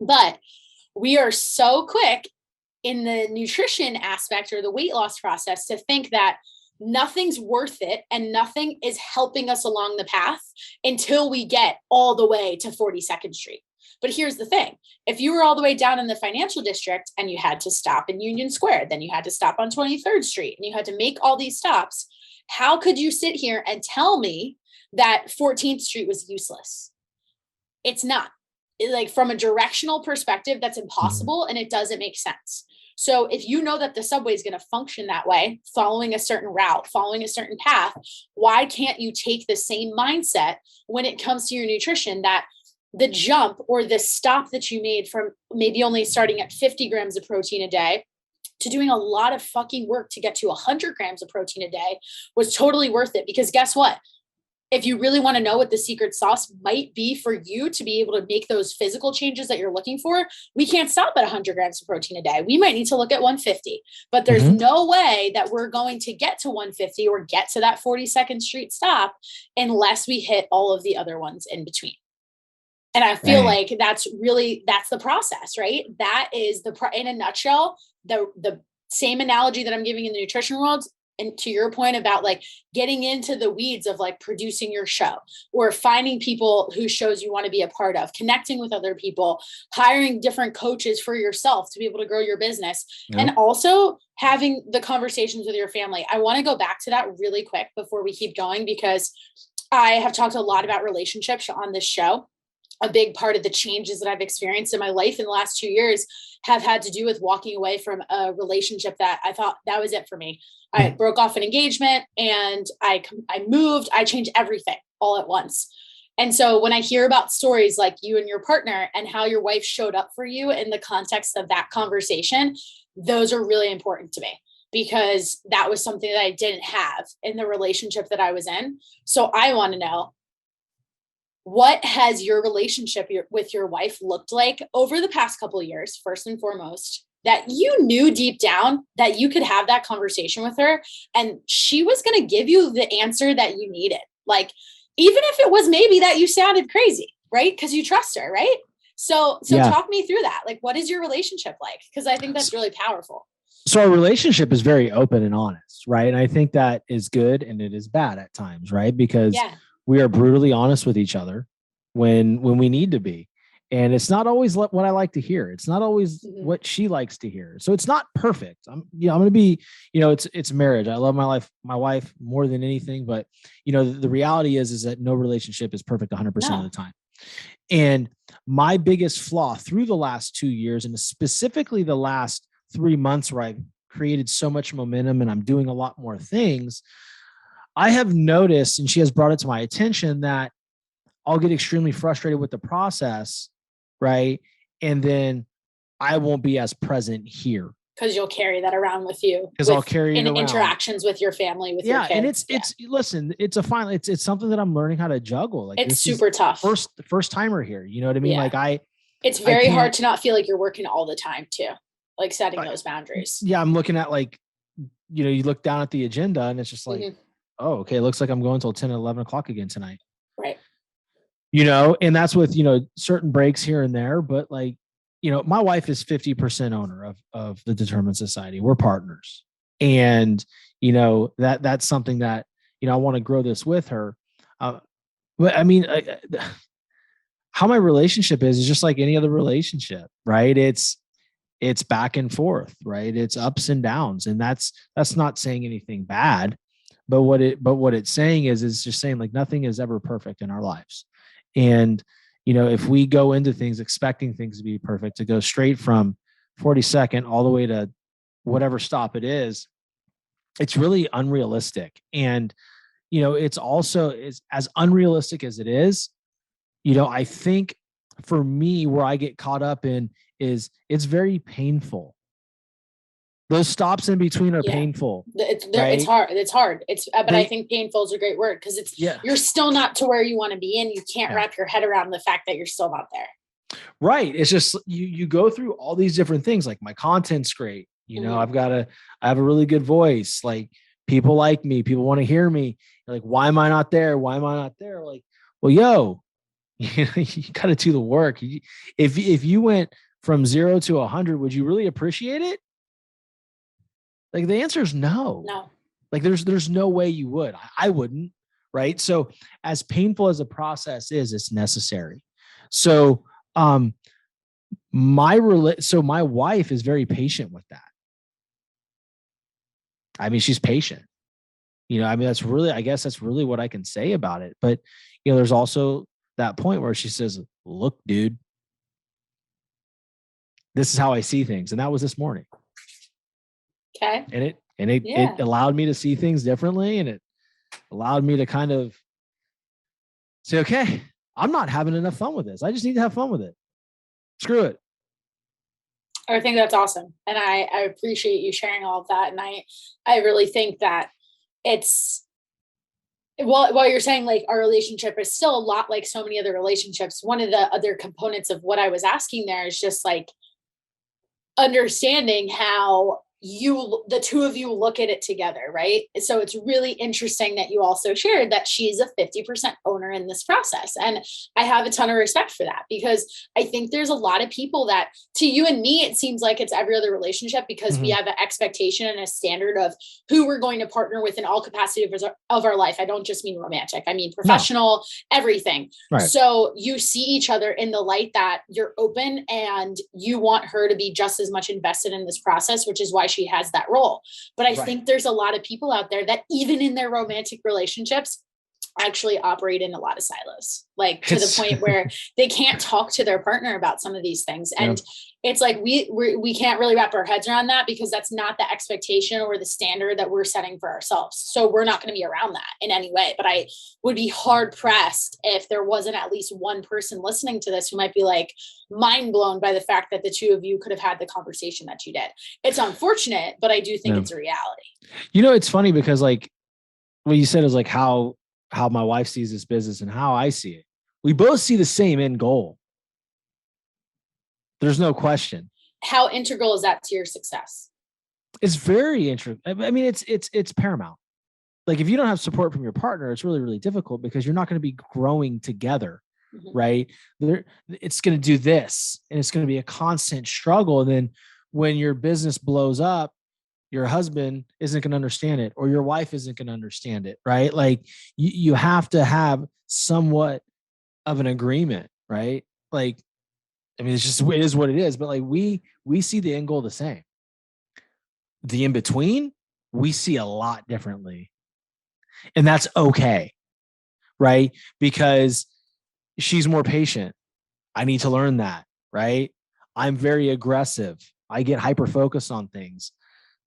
But we are so quick in the nutrition aspect or the weight loss process to think that nothing's worth it and nothing is helping us along the path until we get all the way to 42nd Street. But here's the thing. If you were all the way down in the financial district and you had to stop in Union Square, then you had to stop on 23rd Street and you had to make all these stops, how could you sit here and tell me that 14th Street was useless? It's not. Like, from a directional perspective, that's impossible and it doesn't make sense. So if you know that the subway is going to function that way, following a certain route, following a certain path, why can't you take the same mindset when it comes to your nutrition, that the jump or the stop that you made from maybe only starting at 50 grams of protein a day to doing a lot of fucking work to get to 100 grams of protein a day was totally worth it? Because guess what? If you really want to know what the secret sauce might be for you to be able to make those physical changes that you're looking for, we can't stop at 100 grams of protein a day. We might need to look at 150, but there's no way that we're going to get to 150 or get to that 42nd Street stop unless we hit all of the other ones in between. And I feel like that's the process, right? That is in a nutshell, the same analogy that I'm giving in the nutrition world. And to your point about like getting into the weeds of like producing your show or finding people whose shows you want to be a part of, connecting with other people, hiring different coaches for yourself to be able to grow your business, and also having the conversations with your family. I want to go back to that really quick before we keep going, because I have talked a lot about relationships on this show. A big part of the changes that I've experienced in my life in the last 2 years have had to do with walking away from a relationship that I thought that was it for me. I broke off an engagement and I moved, I changed everything all at once. And so when I hear about stories like you and your partner and how your wife showed up for you in the context of that conversation, those are really important to me, because that was something that I didn't have in the relationship that I was in. So I want to know, what has your relationship with your wife looked like over the past couple of years, first and foremost, that you knew deep down that you could have that conversation with her and she was going to give you the answer that you needed? Like, even if it was maybe that you sounded crazy, right? Because you trust her, right? So talk me through that. Like, what is your relationship like? Because I think that's really powerful. So our relationship is very open and honest, right? And I think that is good and it is bad at times, right? Because we are brutally honest with each other when we need to be. And it's not always what I like to hear. It's not always what she likes to hear. So it's not perfect. I'm going to be, it's marriage. I love my wife more than anything, but the reality is that no relationship is perfect 100% of the time. And my biggest flaw through the last 2 years, and specifically the last 3 months where I've created so much momentum and I'm doing a lot more things, I have noticed, and she has brought it to my attention, that I'll get extremely frustrated with the process, right? And then I won't be as present here. Because you'll carry that around with you. Because I'll carry it around. Interactions with your family, with your kids. And it's listen, it's something that I'm learning how to juggle. Like, it's super tough. First timer here. You know what I mean? Yeah. Like it's very hard to not feel like you're working all the time too. Like setting those boundaries. Yeah. I'm looking at you look down at the agenda and it's just like, oh, okay. It looks like I'm going till 10 and 11 o'clock again tonight. Right. And that's with, certain breaks here and there, but my wife is 50% owner of the Determined Society. We're partners. And, that's something that, I want to grow this with her. But I mean, how my relationship is just like any other relationship, right? It's back and forth, right? It's ups and downs. And that's not saying anything bad, but what it's saying is it's just saying like nothing is ever perfect in our lives. And, if we go into things expecting things to be perfect, to go straight from 42nd all the way to whatever stop it is, it's really unrealistic. And, it's also as unrealistic as it is, I think for me, where I get caught up in is it's very painful Those stops in between are painful. It's hard. It's hard. But I think painful is a great word because you're still not to where you want to be, and you can't wrap your head around the fact that you're still not there. Right. It's just, you go through all these different things. Like, my content's great. You know, I have a really good voice. Like, people like me, people want to hear me. You're like, why am I not there? Why am I not there? Like, well, you got to do the work. If you went from 0 to 100, would you really appreciate it? Like, the answer is no. No. Like, there's no way you would. I wouldn't. Right. So, as painful as the process is, it's necessary. So, my wife is very patient with that. I mean, she's patient. You know, I mean, I guess that's really what I can say about it. But, you know, there's also that point where she says, look, dude, this is how I see things. And that was this morning. Okay. And it allowed me to see things differently. And it allowed me to kind of say, okay, I'm not having enough fun with this. I just need to have fun with it. Screw it. I think that's awesome. And I appreciate you sharing all of that. And I really think that it's, while you're saying like our relationship is still a lot like so many other relationships, one of the other components of what I was asking there is just like understanding how the two of you look at it together, right? So it's really interesting that you also shared that she's a 50% owner in this process. And I have a ton of respect for that, because I think there's a lot of people that, to you and me, it seems like it's every other relationship, because we have an expectation and a standard of who we're going to partner with in all capacity of our life. I don't just mean romantic. I mean professional, everything. Right. So you see each other in the light that you're open and you want her to be just as much invested in this process, which is why she has that role. But I think there's a lot of people out there that even in their romantic relationships actually operate in a lot of silos, like to the point where they can't talk to their partner about some of these things. And it's like, we can't really wrap our heads around that, because that's not the expectation or the standard that we're setting for ourselves. So we're not going to be around that in any way. But I would be hard pressed if there wasn't at least one person listening to this who might be like mind blown by the fact that the two of you could have had the conversation that you did. It's unfortunate, but I do think it's a reality. You know, it's funny because like what you said is like how my wife sees this business and how I see it. We both see the same end goal. There's no question. How integral is that to your success? It's very integral. I mean, it's paramount. Like, if you don't have support from your partner, it's really, really difficult, because you're not going to be growing together, right? It's going to do this, and it's going to be a constant struggle. And then when your business blows up, your husband isn't going to understand it, or your wife isn't going to understand it, right? Like, you have to have somewhat of an agreement, right? Like, I mean, it is what it is, but like we see the end goal the same. The in between, we see a lot differently, and that's okay, right? Because she's more patient. I need to learn that, right? I'm very aggressive. I get hyper focused on things.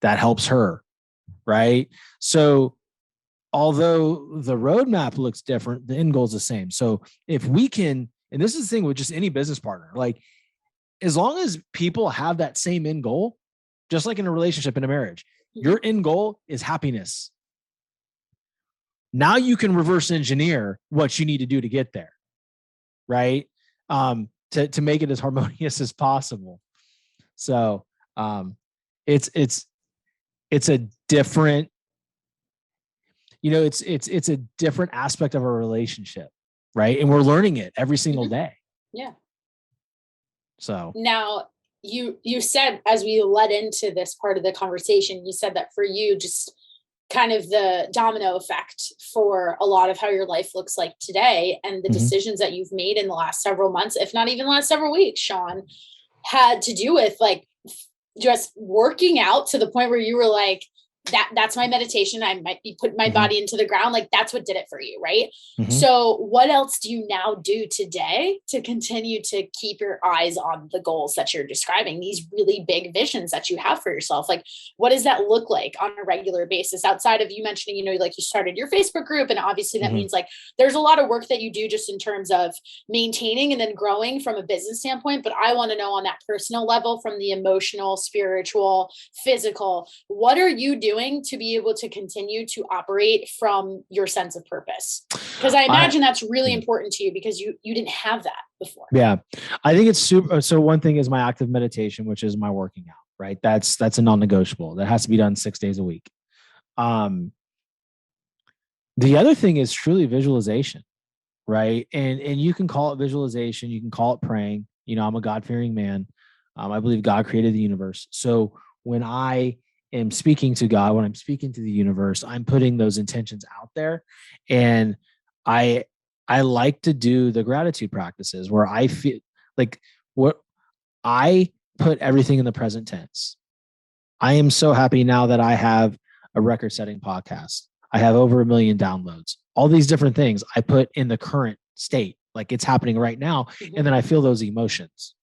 That helps her, right? So although the roadmap looks different, the end goal is the same. So if we can, and this is the thing with just any business partner, like, as long as people have that same end goal, just like in a relationship, in a marriage, your end goal is happiness. Now you can reverse engineer what you need to do to get there, right? To make it as harmonious as possible. So it's a different, it's a different aspect of our relationship, right? And we're learning it every single day. Yeah. So now you said, as we led into this part of the conversation, you said that for you, just kind of the domino effect for a lot of how your life looks like today, and the decisions that you've made in the last several months, if not even the last several weeks, Shawn, had to do with like just working out to the point where you were like, that's my meditation. I might be putting my body into the ground. Like that's what did it for you. Right. Mm-hmm. So what else do you now do today to continue to keep your eyes on the goals that you're describing, these really big visions that you have for yourself? Like, what does that look like on a regular basis outside of you mentioning, you know, like you started your Facebook group, and obviously that means like there's a lot of work that you do just in terms of maintaining and then growing from a business standpoint. But I want to know on that personal level, from the emotional, spiritual, physical, what are you doing to be able to continue to operate from your sense of purpose? Because I imagine that's really important to you, because you didn't have that before. Yeah. I think it's super. So one thing is my active meditation, which is my working out, right? That's a non-negotiable. That has to be done 6 days a week. The other thing is truly visualization, right? And you can call it visualization. You can call it praying. You know, I'm a God-fearing man. I believe God created the universe. So when I am speaking to God, when I'm speaking to the universe, I'm putting those intentions out there. And I like to do the gratitude practices where I feel like what I put everything in the present tense. I am so happy now that I have a record-setting podcast. I have over 1 million downloads. All these different things I put in the current state, like it's happening right now. And then I feel those emotions,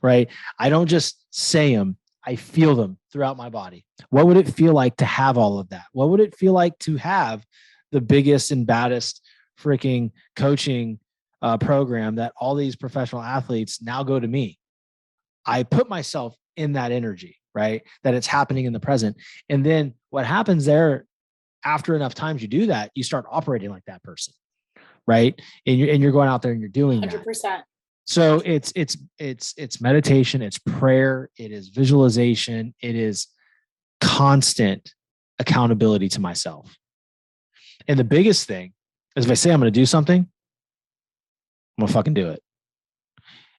right? I don't just say them. I feel them throughout my body. What would it feel like to have all of that? What would it feel like to have the biggest and baddest freaking coaching program that all these professional athletes now go to me? I put myself in that energy, right? That it's happening in the present. And then what happens there, after enough times you do that, you start operating like that person, right? And you're going out there and you're doing 100%. that. So it's meditation, it's prayer, it is visualization, it is constant accountability to myself. And the biggest thing is if I say I'm going to do something, I'm going to fucking do it.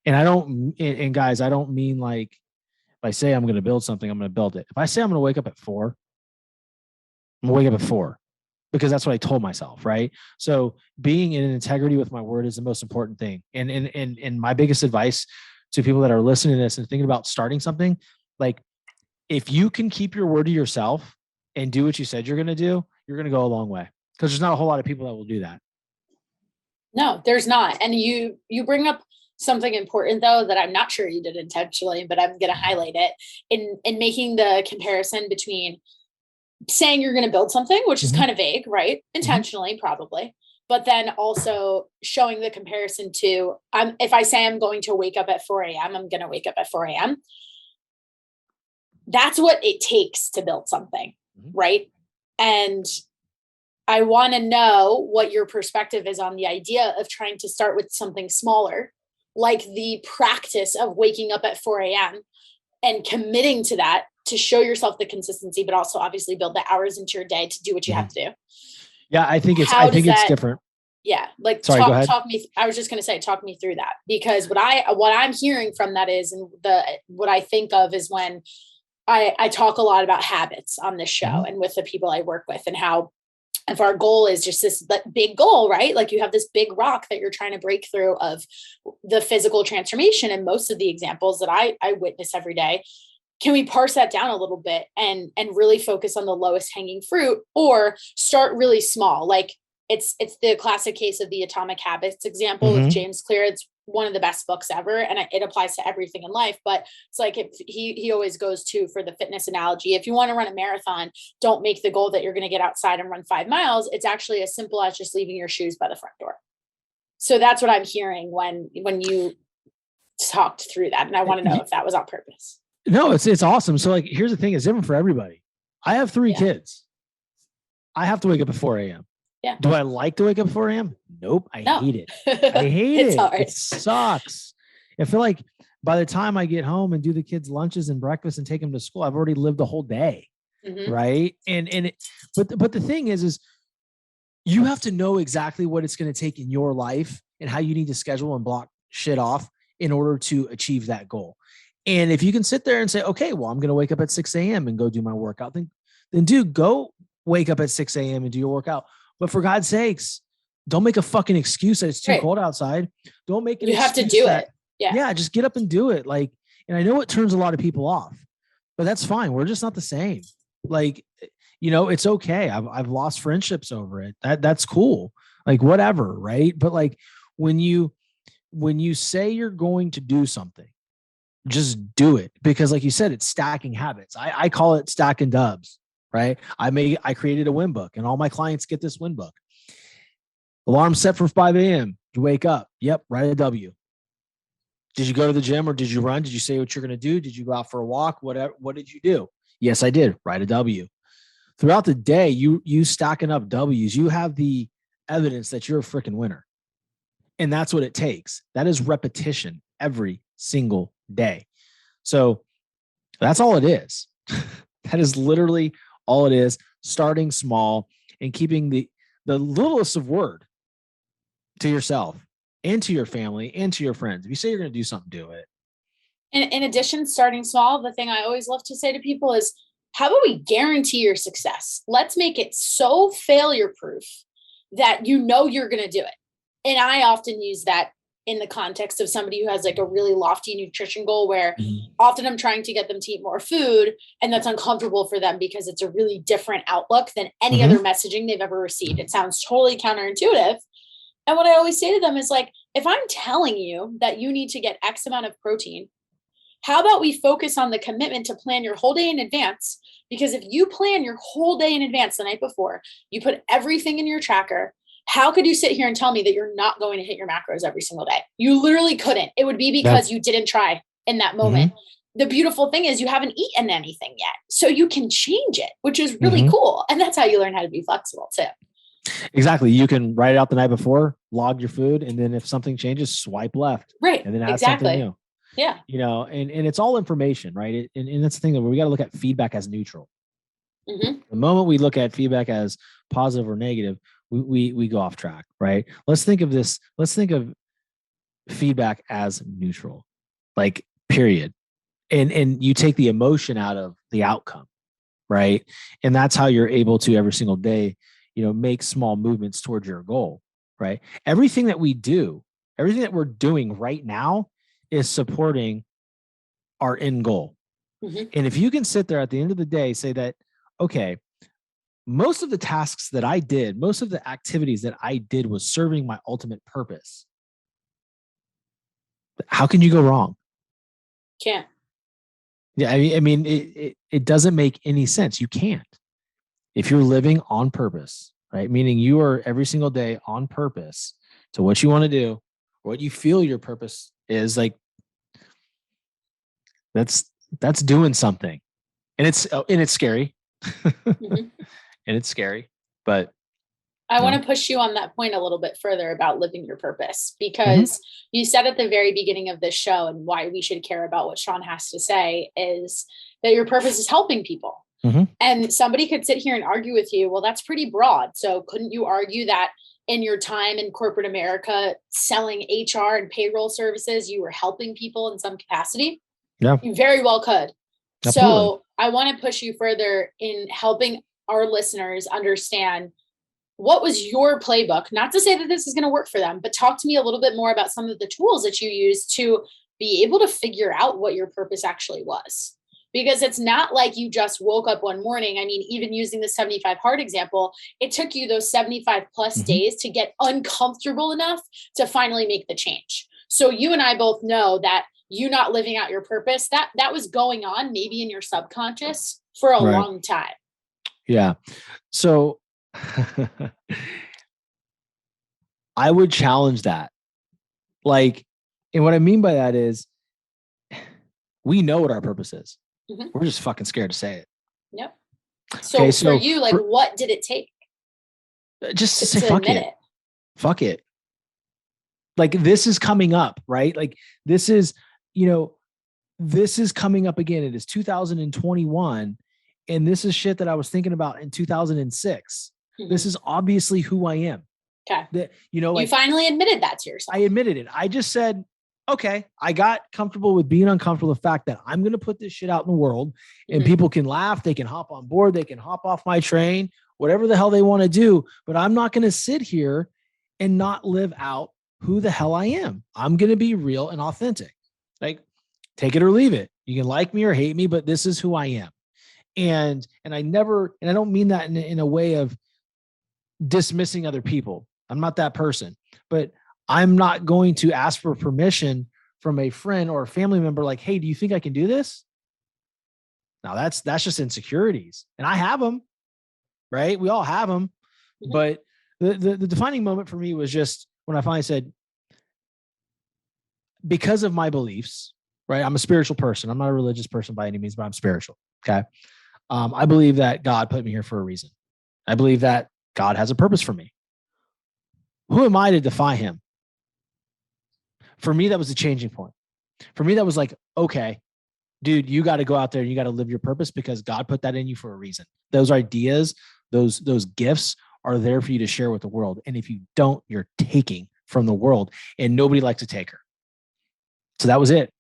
And guys, I don't mean like if I say I'm going to build something, I'm going to build it. If I say I'm going to wake up at 4, I'm going to wake up at 4. Because that's what I told myself, right? So being in integrity with my word is the most important thing. And my biggest advice to people that are listening to this and thinking about starting something, like if you can keep your word to yourself and do what you said you're going to do, you're going to go a long way. Because there's not a whole lot of people that will do that. No, there's not. And you bring up something important though, that I'm not sure you did intentionally, but I'm going to highlight it in making the comparison between saying you're going to build something, which is kind of vague, right? Intentionally, probably. But then also showing the comparison to, if I say I'm going to wake up at 4 a.m., I'm going to wake up at 4 a.m. That's what it takes to build something, right? And I want to know what your perspective is on the idea of trying to start with something smaller, like the practice of waking up at 4 a.m. and committing to that, to show yourself the consistency, but also obviously build the hours into your day to do what you have to do. Yeah, I think it's different. Yeah. Like Sorry, go ahead. I was just going to say, talk me through that, because what I'm hearing from that is, and what I think of is when I talk a lot about habits on this show and with the people I work with, and how if our goal is just this big goal, right? Like you have this big rock that you're trying to break through of the physical transformation. And most of the examples that I witness every day, can we parse that down a little bit and really focus on the lowest hanging fruit, or start really small? Like it's the classic case of the Atomic Habits example with James Clear. It's one of the best books ever, and it applies to everything in life. But it's like, if he always goes to, for the fitness analogy, if you want to run a marathon, don't make the goal that you're going to get outside and run 5 miles. It's actually as simple as just leaving your shoes by the front door. So that's what I'm hearing when you talked through that. And I want to know if that was on purpose. No, it's awesome. So like, here's the thing, it's different for everybody. I have 3 kids. I have to wake up at 4 a.m. Yeah. Do I like to wake up at 4 a.m.? Nope. I hate it. I hate it. Hard. It sucks. I feel like by the time I get home and do the kids' lunches and breakfast and take them to school, I've already lived a whole day. Right. But the thing is you have to know exactly what it's going to take in your life and how you need to schedule and block shit off in order to achieve that goal. And if you can sit there and say, okay, well, I'm going to wake up at 6 a.m. and go do my workout, then dude, go wake up at 6 a.m. and do your workout. But for God's sakes, don't make a fucking excuse that it's too cold outside. Don't make it. You have to do it. Yeah. Just get up and do it. Like, and I know it turns a lot of people off, but that's fine. We're just not the same. Like, it's okay. I've lost friendships over it. That's cool. Like whatever. Right. But like when you say you're going to do something, just do it, because like you said, it's stacking habits. I call it stacking dubs, right? I created a win book, and all my clients get this win book. Alarm set for 5 a.m. You wake up. Yep. Write a W. Did you go to the gym or did you run? Did you say what you're going to do? Did you go out for a walk? What did you do? Yes, I did. Write a W. Throughout the day, you stacking up W's, you have the evidence that you're a freaking winner. And that's what it takes. That is repetition every single day. So that's all it is. That is literally all it is. Starting small and keeping the littlest of word to yourself and to your family and to your friends. If you say you're going to do something, do it. And in addition, starting small, the thing I always love to say to people is, how about we guarantee your success? Let's make it so failure proof that you're going to do it. And I often use that in the context of somebody who has like a really lofty nutrition goal, where often I'm trying to get them to eat more food, and that's uncomfortable for them because it's a really different outlook than any other messaging they've ever received. It sounds totally counterintuitive. And what I always say to them is like, if I'm telling you that you need to get X amount of protein, how about we focus on the commitment to plan your whole day in advance? Because if you plan your whole day in advance the night before, you put everything in your tracker, how could you sit here and tell me that you're not going to hit your macros every single day? You literally couldn't. It would be because you didn't try in that moment. The beautiful thing is you haven't eaten anything yet, so you can change it, which is really cool. And that's how you learn how to be flexible too. Exactly. You can write it out the night before, log your food, and then if something changes, swipe left. Right. And then add something new. Yeah. And it's all information, right? And that's the thing that we got to look at feedback as neutral. The moment we look at feedback as positive or negative, we go off track, right? Let's think of feedback as neutral, like period. And you take the emotion out of the outcome, right? And that's how you're able to every single day, make small movements towards your goal, right? Everything that we do, everything that we're doing right now is supporting our end goal. And if you can sit there at the end of the day, say that, okay, most of the tasks that I did, most of the activities that I did was serving my ultimate purpose. How can you go wrong? Can't. Yeah. I mean, it doesn't make any sense. You can't. If you're living on purpose, right? Meaning you are every single day on purpose to what you want to do, what you feel your purpose is, like that's doing something. And it's scary. And it's scary, but I want to push you on that point a little bit further about living your purpose, because you said at the very beginning of this show, and why we should care about what Shawn has to say, is that your purpose is helping people. And somebody could sit here and argue with you, well, that's pretty broad. So couldn't you argue that in your time in corporate America selling HR and payroll services, you were helping people in some capacity? Yeah, you very well could. Absolutely. So I want to push you further in helping our listeners understand, what was your playbook? Not to say that this is going to work for them, but talk to me a little bit more about some of the tools that you use to be able to figure out what your purpose actually was. Because it's not like you just woke up one morning. I mean, even using the 75 hard example, it took you those 75 plus days to get uncomfortable enough to finally make the change. So you and I both know that you not living out your purpose, that was going on maybe in your subconscious for a long time. Yeah. So I would challenge that. Like, and what I mean by that is we know what our purpose is. We're just fucking scared to say it. Yep. So for you, like, what did it take? Just to say, fuck it. Fuck it. Like, this is coming up, right? Like, this is coming up again. It is 2021. And this is shit that I was thinking about in 2006. This is obviously who I am. Okay. You finally admitted that to yourself. I admitted it. I just said, okay, I got comfortable with being uncomfortable. The fact that I'm going to put this shit out in the world and people can laugh. They can hop on board. They can hop off my train, whatever the hell they want to do. But I'm not going to sit here and not live out who the hell I am. I'm going to be real and authentic. Like, take it or leave it. You can like me or hate me, but this is who I am. And I don't mean that in a way of dismissing other people. I'm not that person, but I'm not going to ask for permission from a friend or a family member. Like, hey, do you think I can do this? Now that's just insecurities, and I have them, right? We all have them. Mm-hmm. But the defining moment for me was just when I finally said, because of my beliefs, right? I'm a spiritual person. I'm not a religious person by any means, but I'm spiritual. Okay. I believe that God put me here for a reason. I believe that God has a purpose for me. Who am I to defy him? For me, that was a changing point. For me, that was like, okay, dude, you got to go out there and you got to live your purpose because God put that in you for a reason. Those ideas, those gifts are there for you to share with the world. And if you don't, you're taking from the world, and nobody likes a taker. So that was it.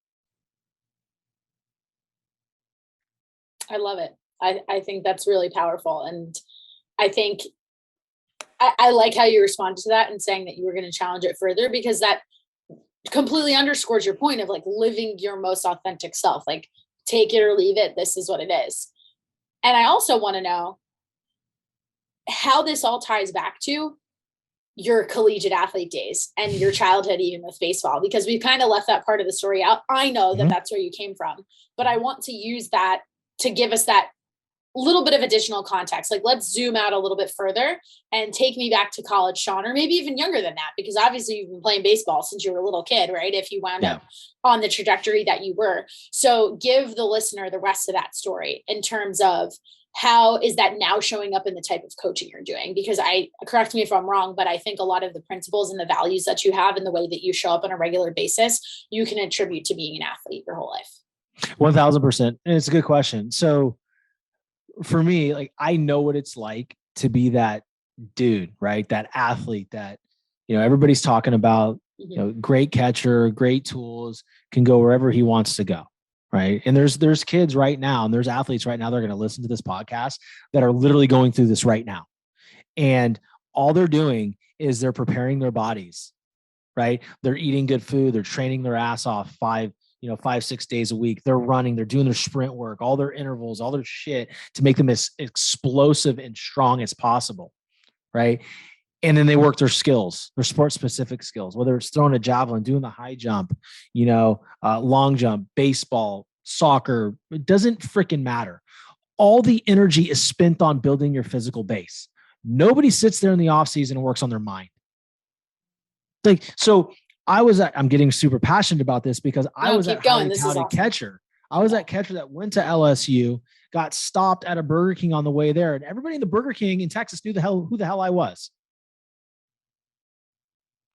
I love it. I think that's really powerful. And I think I like how you responded to that and saying that you were going to challenge it further, because that completely underscores your point of like living your most authentic self. Like, take it or leave it. This is what it is. And I also want to know how this all ties back to your collegiate athlete days and your childhood, even with baseball, because we've kind of left that part of the story out. I know that that's where you came from, but I want to use that to give us that little bit of additional context. Like, let's zoom out a little bit further and take me back to college, Shawn, or maybe even younger than that, because obviously you've been playing baseball since you were a little kid, right? If you wound up on the trajectory that you were. So give the listener the rest of that story in terms of how is that now showing up in the type of coaching you're doing? Because correct me if I'm wrong, but I think a lot of the principles and the values that you have and the way that you show up on a regular basis, you can attribute to being an athlete your whole life. 1000%. And it's a good question. So for me, like, I know what it's like to be that dude, right? That athlete that, everybody's talking about, great catcher, great tools, can go wherever he wants to go. Right. And there's kids right now, and there's athletes right now that are going to listen to this podcast that are literally going through this right now. And all they're doing is they're preparing their bodies, right? They're eating good food. They're training their ass off 5-6 days a week. They're running, they're doing their sprint work, all their intervals, all their shit to make them as explosive and strong as possible. Right. And then they work their skills, their sport specific skills, whether it's throwing a javelin, doing the high jump, long jump, baseball, soccer, it doesn't freaking matter. All the energy is spent on building your physical base. Nobody sits there in the off season and works on their mind. I'm getting super passionate about this because I was at catcher. I was that catcher that went to LSU, got stopped at a Burger King on the way there, and everybody in the Burger King in Texas knew who the hell I was.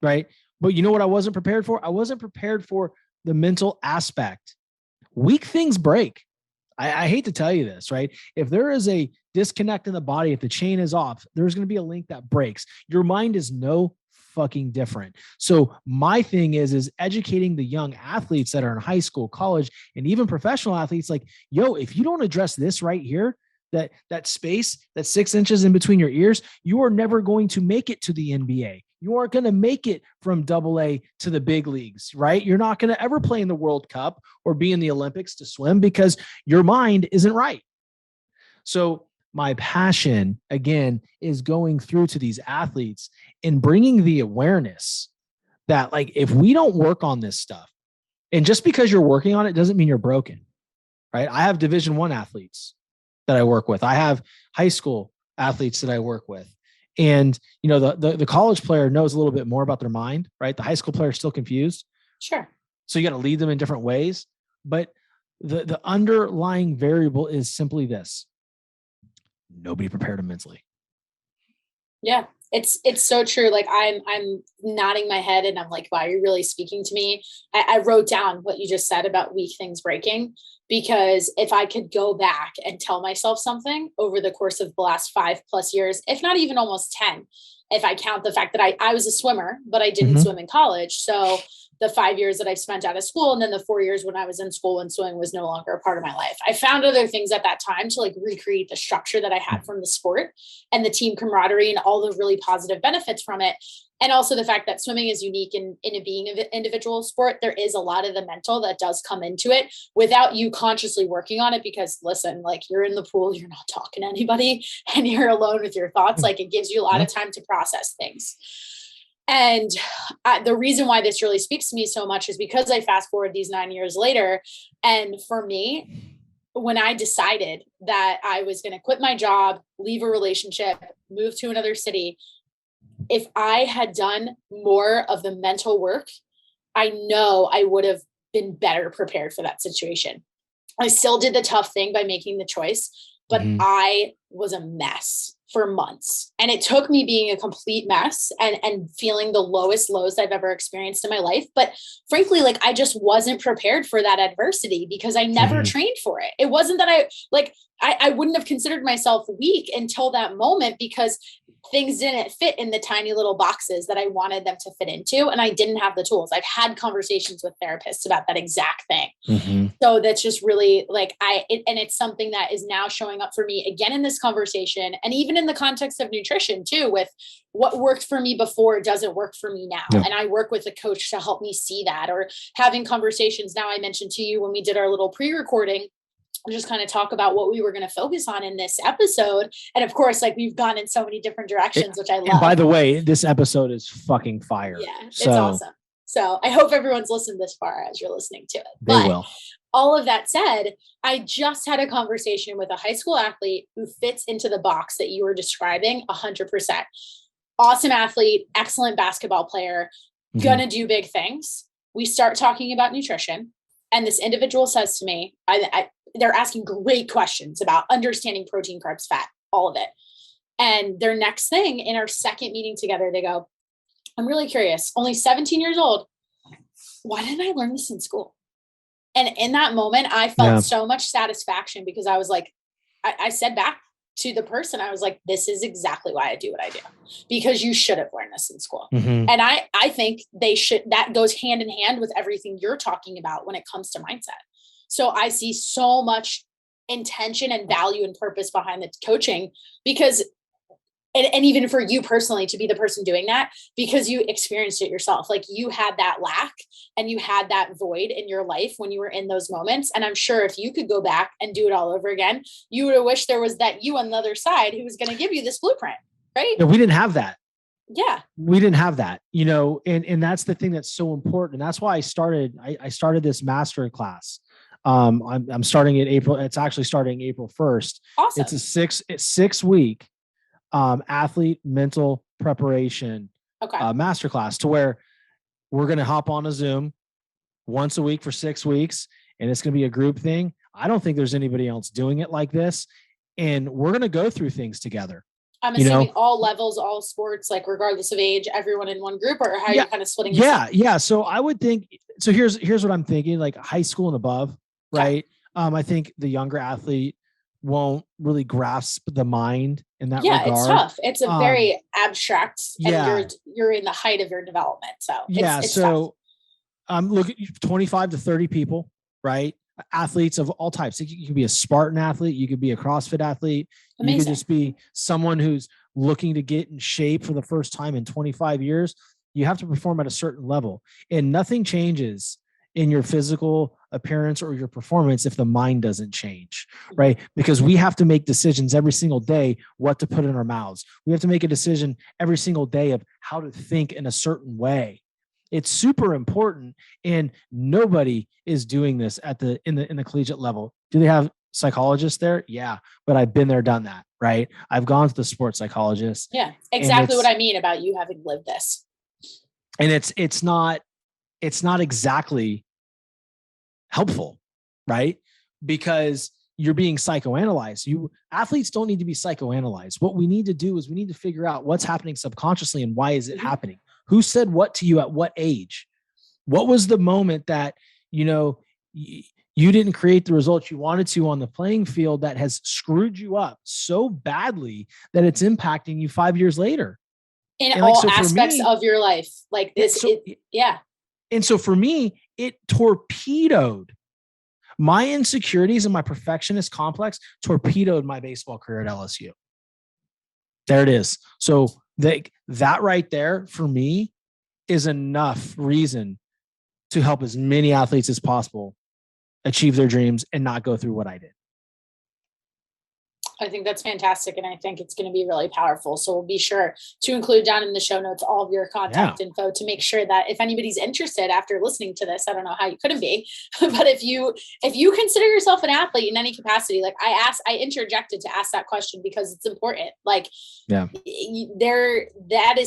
Right. But you know what I wasn't prepared for? I wasn't prepared for the mental aspect. Weak things break. I hate to tell you this, right? If there is a disconnect in the body, if the chain is off, there's going to be a link that breaks. Your mind is no fucking different. So my thing is educating the young athletes that are in high school, college, and even professional athletes. Like, if you don't address this right here, that space, that 6 inches in between your ears, you are never going to make it to the NBA. You aren't going to make it from AA to the big leagues, right? You're not going to ever play in the World Cup or be in the Olympics to swim because your mind isn't right. So my passion, again, is going through to these athletes and bringing the awareness that, like, if we don't work on this stuff, and just because you're working on it doesn't mean you're broken, right? I have Division I athletes that I work with. I have high school athletes that I work with. And, the college player knows a little bit more about their mind, right? The high school player is still confused. Sure. So you got to lead them in different ways. But the underlying variable is simply this: nobody prepared them mentally. Yeah, it's so true. Like, I'm nodding my head and I'm like, wow, you're really speaking to me. I wrote down what you just said about weak things breaking, because if I could go back and tell myself something over the course of the last 5+ years, if not even almost 10, if I count the fact that I was a swimmer, but I didn't swim in college. So the 5 years that I spent out of school, and then the 4 years when I was in school and swimming was no longer a part of my life. I found other things at that time to like recreate the structure that I had from the sport and the team camaraderie and all the really positive benefits from it. And also the fact that swimming is unique in it being an individual sport. There is a lot of the mental that does come into it without you consciously working on it, because listen, like you're in the pool, you're not talking to anybody and you're alone with your thoughts. Like it gives you a lot of time to process things. And the reason why this really speaks to me so much is because I fast forward these 9 years later. And for me, when I decided that I was going to quit my job, leave a relationship, move to another city, if I had done more of the mental work, I know I would have been better prepared for that situation. I still did the tough thing by making the choice, but I was a mess for months. And it took me being a complete mess and feeling the lowest lows I've ever experienced in my life. But frankly, like I just wasn't prepared for that adversity because I never trained for it. It wasn't that I wouldn't have considered myself weak until that moment, because things didn't fit in the tiny little boxes that I wanted them to fit into. And I didn't have the tools. I've had conversations with therapists about that exact thing. So that's just really like, and it's something that is now showing up for me again in this conversation. And even in the context of nutrition too, with what worked for me before doesn't work for me now. And I work with a coach to help me see that, or having conversations. Now, I mentioned to you when we did our little pre-recording, just kind of talk about what we were going to focus on in this episode. And of course, like we've gone in so many different directions, which I love. And by the way, this episode is fucking fire. Yeah, it's awesome. So I hope everyone's listened this far as you're listening to it. They will. All of that said, I just had a conversation with a high school athlete who fits into the box that you were describing 100%. Awesome athlete, excellent basketball player, gonna do big things. We start talking about nutrition. And this individual says to me, they're asking great questions about understanding protein, carbs, fat, all of it. And their next thing in our second meeting together, they go, I'm really curious, only 17 years old. Why didn't I learn this in school? And in that moment, I felt so much satisfaction, because I was like, I said back to the person, I was like, this is exactly why I do what I do, because you should have learned this in school. And I think that goes hand in hand with everything you're talking about when it comes to mindset. So I see so much intention and value and purpose behind the coaching, because, and even for you personally to be the person doing that, because you experienced it yourself. Like you had that lack and you had that void in your life when you were in those moments. And I'm sure if you could go back and do it all over again, you would have wished there was that you on the other side who was going to give you this blueprint, right? Yeah, we didn't have that. Yeah. We didn't have that, and that's the thing that's so important. And that's why I started this master class. I'm starting in April. It's actually starting April 1st. Awesome. It's a six week athlete mental preparation masterclass, to where we're going to hop on a Zoom once a week for 6 weeks, and it's going to be a group thing. I don't think there's anybody else doing it like this, and we're going to go through things together. I'm assuming all levels, all sports, like regardless of age, everyone in one group, or how you're kind of splitting this up? Yeah. So I would think, so here's what I'm thinking, like high school and above, right? I think the younger athlete won't really grasp the mind in that regard. It's tough. It's a very abstract, and you're in the height of your development. So it's so I'm looking 25 to 30 people, right? Athletes of all types. You could be a Spartan athlete. You could be a CrossFit athlete. Amazing. You could just be someone who's looking to get in shape for the first time in 25 years. You have to perform at a certain level, and nothing changes in your physical appearance or your performance if the mind doesn't change, right? Because we have to make decisions every single day what to put in our mouths. We have to make a decision every single day of how to think in a certain way. It's super important, and nobody is doing this in the collegiate level. Do they have psychologists there? Yeah, but I've been there, done that, right? I've gone to the sports psychologist. Yeah, exactly what I mean about you having lived this. And it's not exactly helpful, right? Because you're being psychoanalyzed. Athletes don't need to be psychoanalyzed. What we need to do is we need to figure out what's happening subconsciously and why is it happening? Who said what to you at what age? What was the moment that, you didn't create the results you wanted to on the playing field that has screwed you up so badly that it's impacting you 5 years later? In all aspects of your life. Like this. And so for me, it torpedoed my insecurities and my perfectionist complex, torpedoed my baseball career at LSU. There it is. So that right there for me is enough reason to help as many athletes as possible achieve their dreams and not go through what I did. I think that's fantastic. And I think it's going to be really powerful. So we'll be sure to include down in the show notes all of your contact info to make sure that if anybody's interested after listening to this, I don't know how you couldn't be, but if you consider yourself an athlete in any capacity, like I interjected to ask that question because it's important. Like there's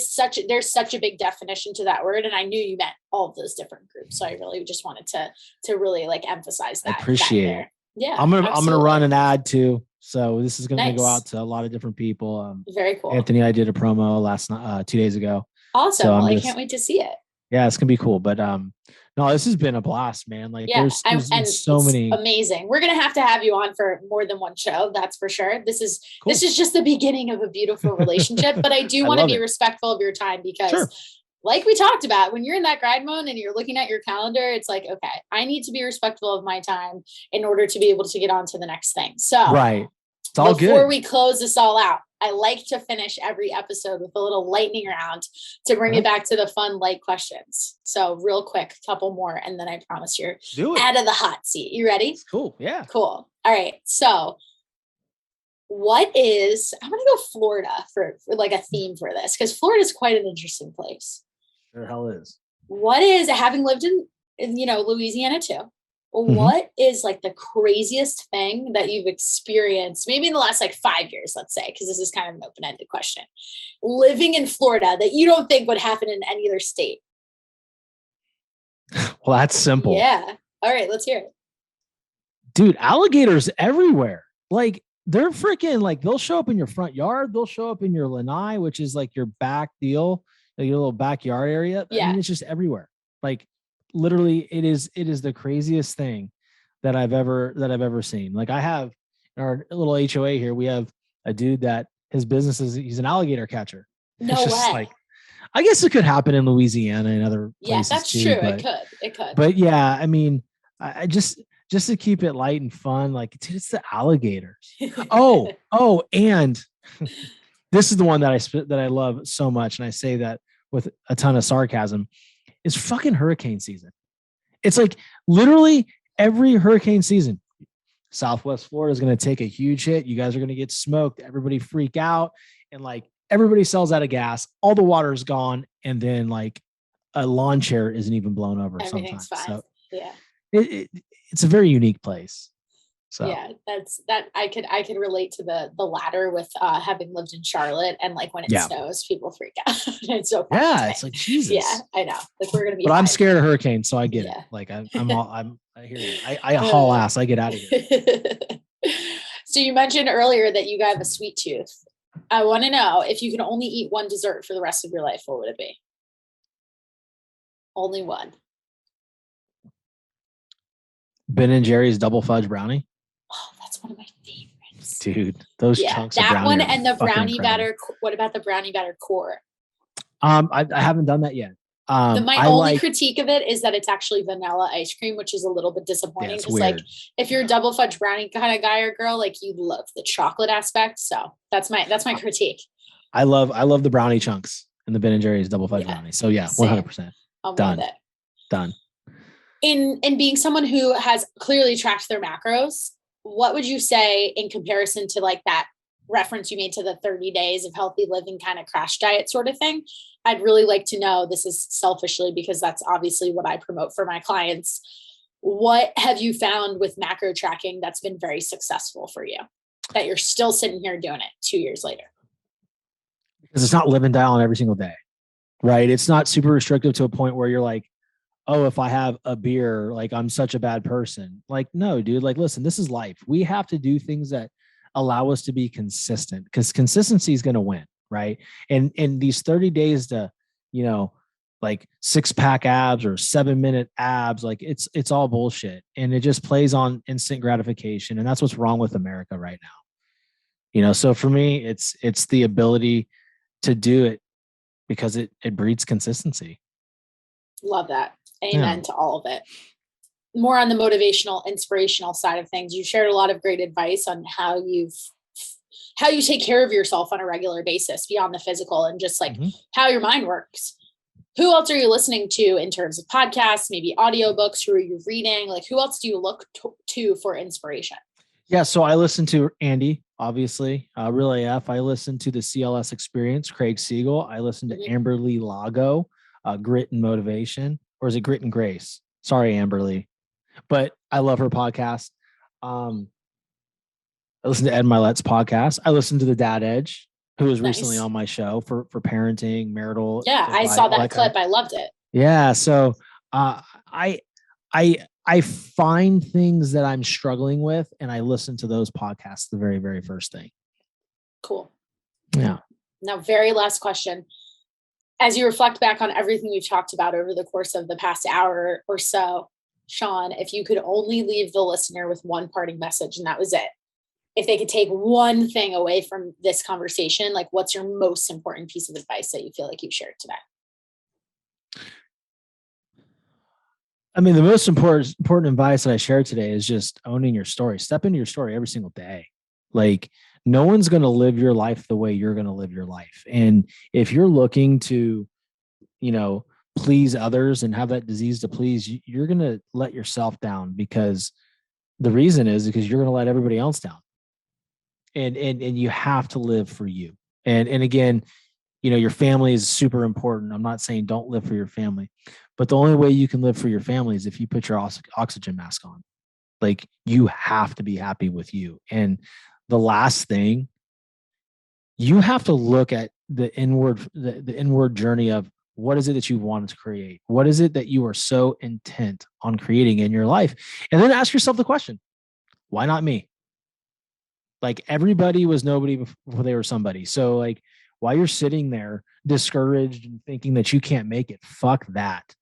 such a big definition to that word. And I knew you meant all of those different groups. So I really just wanted to really like emphasize that. I appreciate it. Yeah. I'm going to run an ad too. So this is going to go out to a lot of different people. Very cool. Anthony, I did a promo last night, 2 days ago. Awesome. So I can't wait to see it. Yeah, it's going to be cool. But no, this has been a blast, man. Like there's been so many. Amazing. We're going to have you on for more than one show. That's for sure. This is just the beginning of a beautiful relationship, but I do want to be respectful of your time because like we talked about, when you're in that grind mode and you're looking at your calendar, it's like, okay, I need to be respectful of my time in order to be able to get on to the next thing. So it's all good. Before we close this all out, I like to finish every episode with a little lightning round to bring it back to the fun, light questions. So real quick, couple more, and then I promise you're out of the hot seat. You ready? Cool. Yeah. Cool. All right. So I'm going to go Florida for like a theme for this, because Florida is quite an interesting place. Sure hell is. What is, having lived in Louisiana too, what is like the craziest thing that you've experienced maybe in the last like 5 years, let's say, because this is kind of an open-ended question, living in Florida that you don't think would happen in any other state? Well, that's simple. Yeah. All right, let's hear it. Dude, alligators everywhere. Like they're freaking, like they'll show up in your front yard. They'll show up in your lanai, which is like your back deal, like your little backyard area. Yeah. I mean, it's just everywhere. Like literally it is the craziest thing that I've ever seen. Like I have in our little HOA here, we have a dude that his business is, he's an alligator catcher. No it's just way. Like, I guess it could happen in Louisiana and other places. Yeah, that's too, true. but, It could. But yeah, I mean, I just to keep it light and fun, like dude, it's the alligators. Oh, and this is the one that I love so much, and I say that with a ton of sarcasm. Is fucking hurricane season. It's like literally every hurricane season, Southwest Florida is going to take a huge hit. You guys are going to get smoked. Everybody freak out. And like everybody sells out of gas. All the water is gone. And then like a lawn chair isn't even blown over sometimes. Fine. So yeah, it's a very unique place. So yeah, that I could relate to the latter with having lived in Charlotte, and like when it snows, people freak out. It's so funny. Yeah, it's like Jesus. Yeah, I know. Like we're gonna be. But I'm scared of hurricanes, so I get it. Like I hear you. I haul ass. I get out of here. So you mentioned earlier that you got a sweet tooth. I want to know, if you can only eat one dessert for the rest of your life, what would it be? Only one. Ben & Jerry's double fudge brownie. Oh, that's one of my favorites. Dude, those chunks of brownie. That one and the brownie batter. What about the brownie batter core? I haven't done that yet. My only critique of it is that it's actually vanilla ice cream, which is a little bit disappointing. Because like, if you're a double fudge brownie kind of guy or girl, like you love the chocolate aspect. So that's my critique. I love the brownie chunks and the Ben & Jerry's double fudge brownie. So yeah, 100%. Done. In being someone who has clearly tracked their macros, what would you say in comparison to like that reference you made to the 30 days of healthy living kind of crash diet sort of thing? I'd really like to know, this is selfishly because that's obviously what I promote for my clients. What have you found with macro tracking that's been very successful for you, that you're still sitting here doing it 2 years later? Because it's not live and die on every single day, right? It's not super restrictive to a point where you're like, oh, if I have a beer, like I'm such a bad person. Like, no, dude, like, listen, this is life. We have to do things that allow us to be consistent, because consistency is going to win. Right. And these 30 days to, like 6-pack abs or 7-minute abs, like it's all bullshit. And it just plays on instant gratification. And that's what's wrong with America right now. So for me, it's the ability to do it because it breeds consistency. Love that. Amen to all of it. More on the motivational, inspirational side of things. You shared a lot of great advice on how you take care of yourself on a regular basis beyond the physical, and just like how your mind works. Who else are you listening to in terms of podcasts, maybe audiobooks? Who are you reading? Like, who else do you look to for inspiration? Yeah. So I listen to Andy, obviously, Real AF. I listen to the CLS Experience, Craig Siegel. I listen to Amberly Lago, Grit and Motivation, or is it Grit and Grace? Sorry, Amberly, but I love her podcast. I listen to Ed Mylett's podcast. I listen to the Dad Edge, who was recently on my show for parenting, marital. Yeah, I saw that clip. I loved it. Yeah. So I find things that I'm struggling with, and I listen to those podcasts the very, very first thing. Cool. Yeah. Now, very last question. As you reflect back on everything we've talked about over the course of the past hour or so, Shawn, if you could only leave the listener with one parting message and that was it, if they could take one thing away from this conversation, like what's your most important piece of advice that you feel like you've shared today? I mean, the most important advice that I shared today is just owning your story. Step into your story every single day. Like, no one's going to live your life the way you're going to live your life. And if you're looking to, please others and have that disease to please, you're going to let yourself down, because the reason is because you're going to let everybody else down. And you have to live for you. And again, your family is super important. I'm not saying don't live for your family, but the only way you can live for your family is if you put your oxygen mask on. Like, you have to be happy with you. And the last thing, you have to look at the inward journey of what is it that you want to create? What is it that you are so intent on creating in your life? And then ask yourself the question, why not me? Like, everybody was nobody before they were somebody. So like, while you're sitting there discouraged and thinking that you can't make it, fuck that.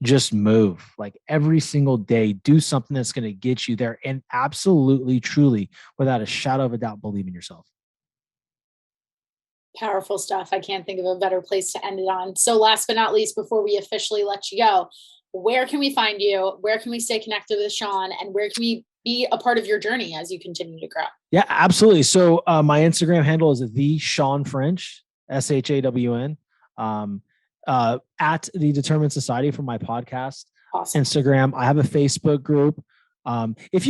Just move. Like, every single day, do something that's going to get you there, and absolutely, truly, without a shadow of a doubt, believe in yourself. Powerful stuff. I can't think of a better place to end it on. So last but not least, before we officially let you go, where can we find you? Where can we stay connected with Shawn? And where can we be a part of your journey as you continue to grow? Yeah, absolutely. So my Instagram handle is the Shawn French, SHAWN. At the Determined Society for my podcast. Awesome. Instagram. I have a Facebook group. If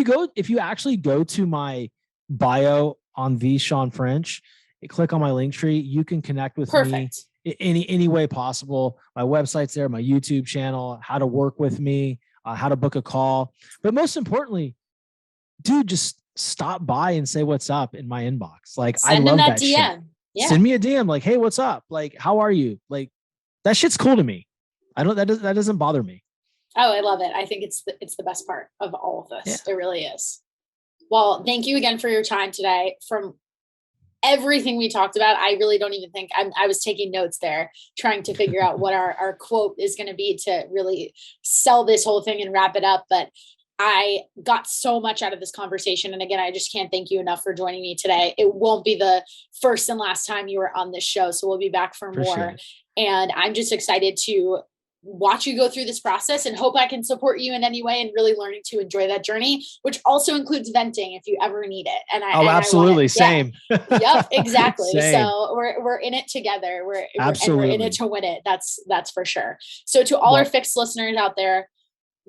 you actually go to my bio on the Shawn French, click on my link tree, you can connect with me any way possible. My website's there, my YouTube channel, how to work with me, how to book a call. But most importantly, dude, just stop by and say what's up in my inbox. Like, I love that DM. Shit. Yeah. Send me a DM like, hey, what's up? Like, how are you? Like, that shit's cool to me. That doesn't bother me. Oh, I love it. I think it's the best part of all of this. Yeah. It really is. Well, thank you again for your time today. From everything we talked about, I really don't even think I was taking notes there, trying to figure out what our quote is going to be to really sell this whole thing and wrap it up. But I got so much out of this conversation. And again, I just can't thank you enough for joining me today. It won't be the first and last time you were on this show. So we'll be back for more. And I'm just excited to watch you go through this process and hope I can support you in any way and really learning to enjoy that journey, which also includes venting if you ever need it. And absolutely. Same. Yep, exactly. Same. So we're in it together. We're in it to win it. That's for sure. So to all our FYX listeners out there,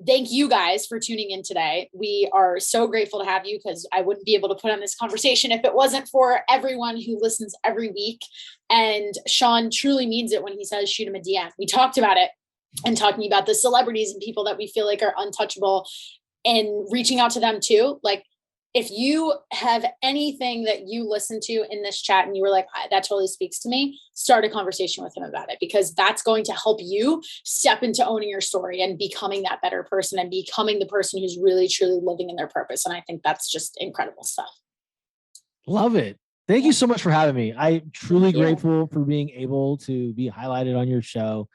thank you guys for tuning in today. We are so grateful to have you, because I wouldn't be able to put on this conversation if it wasn't for everyone who listens every week. And Shawn truly means it when he says, shoot him a DM. We talked about it and talking about the celebrities and people that we feel like are untouchable and reaching out to them too. Like, if you have anything that you listen to in this chat and you were like, that totally speaks to me, start a conversation with him about it, because that's going to help you step into owning your story and becoming that better person and becoming the person who's really, truly living in their purpose. And I think that's just incredible stuff. Love it. Thank you so much for having me. I'm truly grateful for being able to be highlighted on your show.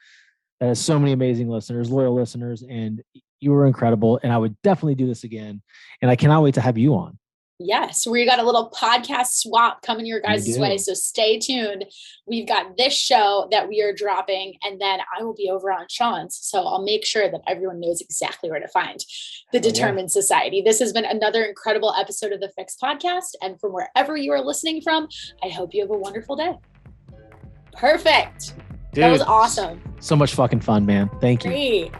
That has so many amazing listeners, loyal listeners, and you were incredible. And I would definitely do this again. And I cannot wait to have you on. Yes, we got a little podcast swap coming your guys' way. So stay tuned. We've got this show that we are dropping, and then I will be over on Shawn's. So I'll make sure that everyone knows exactly where to find the Determined Society. This has been another incredible episode of the FYX Podcast. And from wherever you are listening from, I hope you have a wonderful day. Perfect. Dude, that was awesome. So much fucking fun, man. Thank you. Great.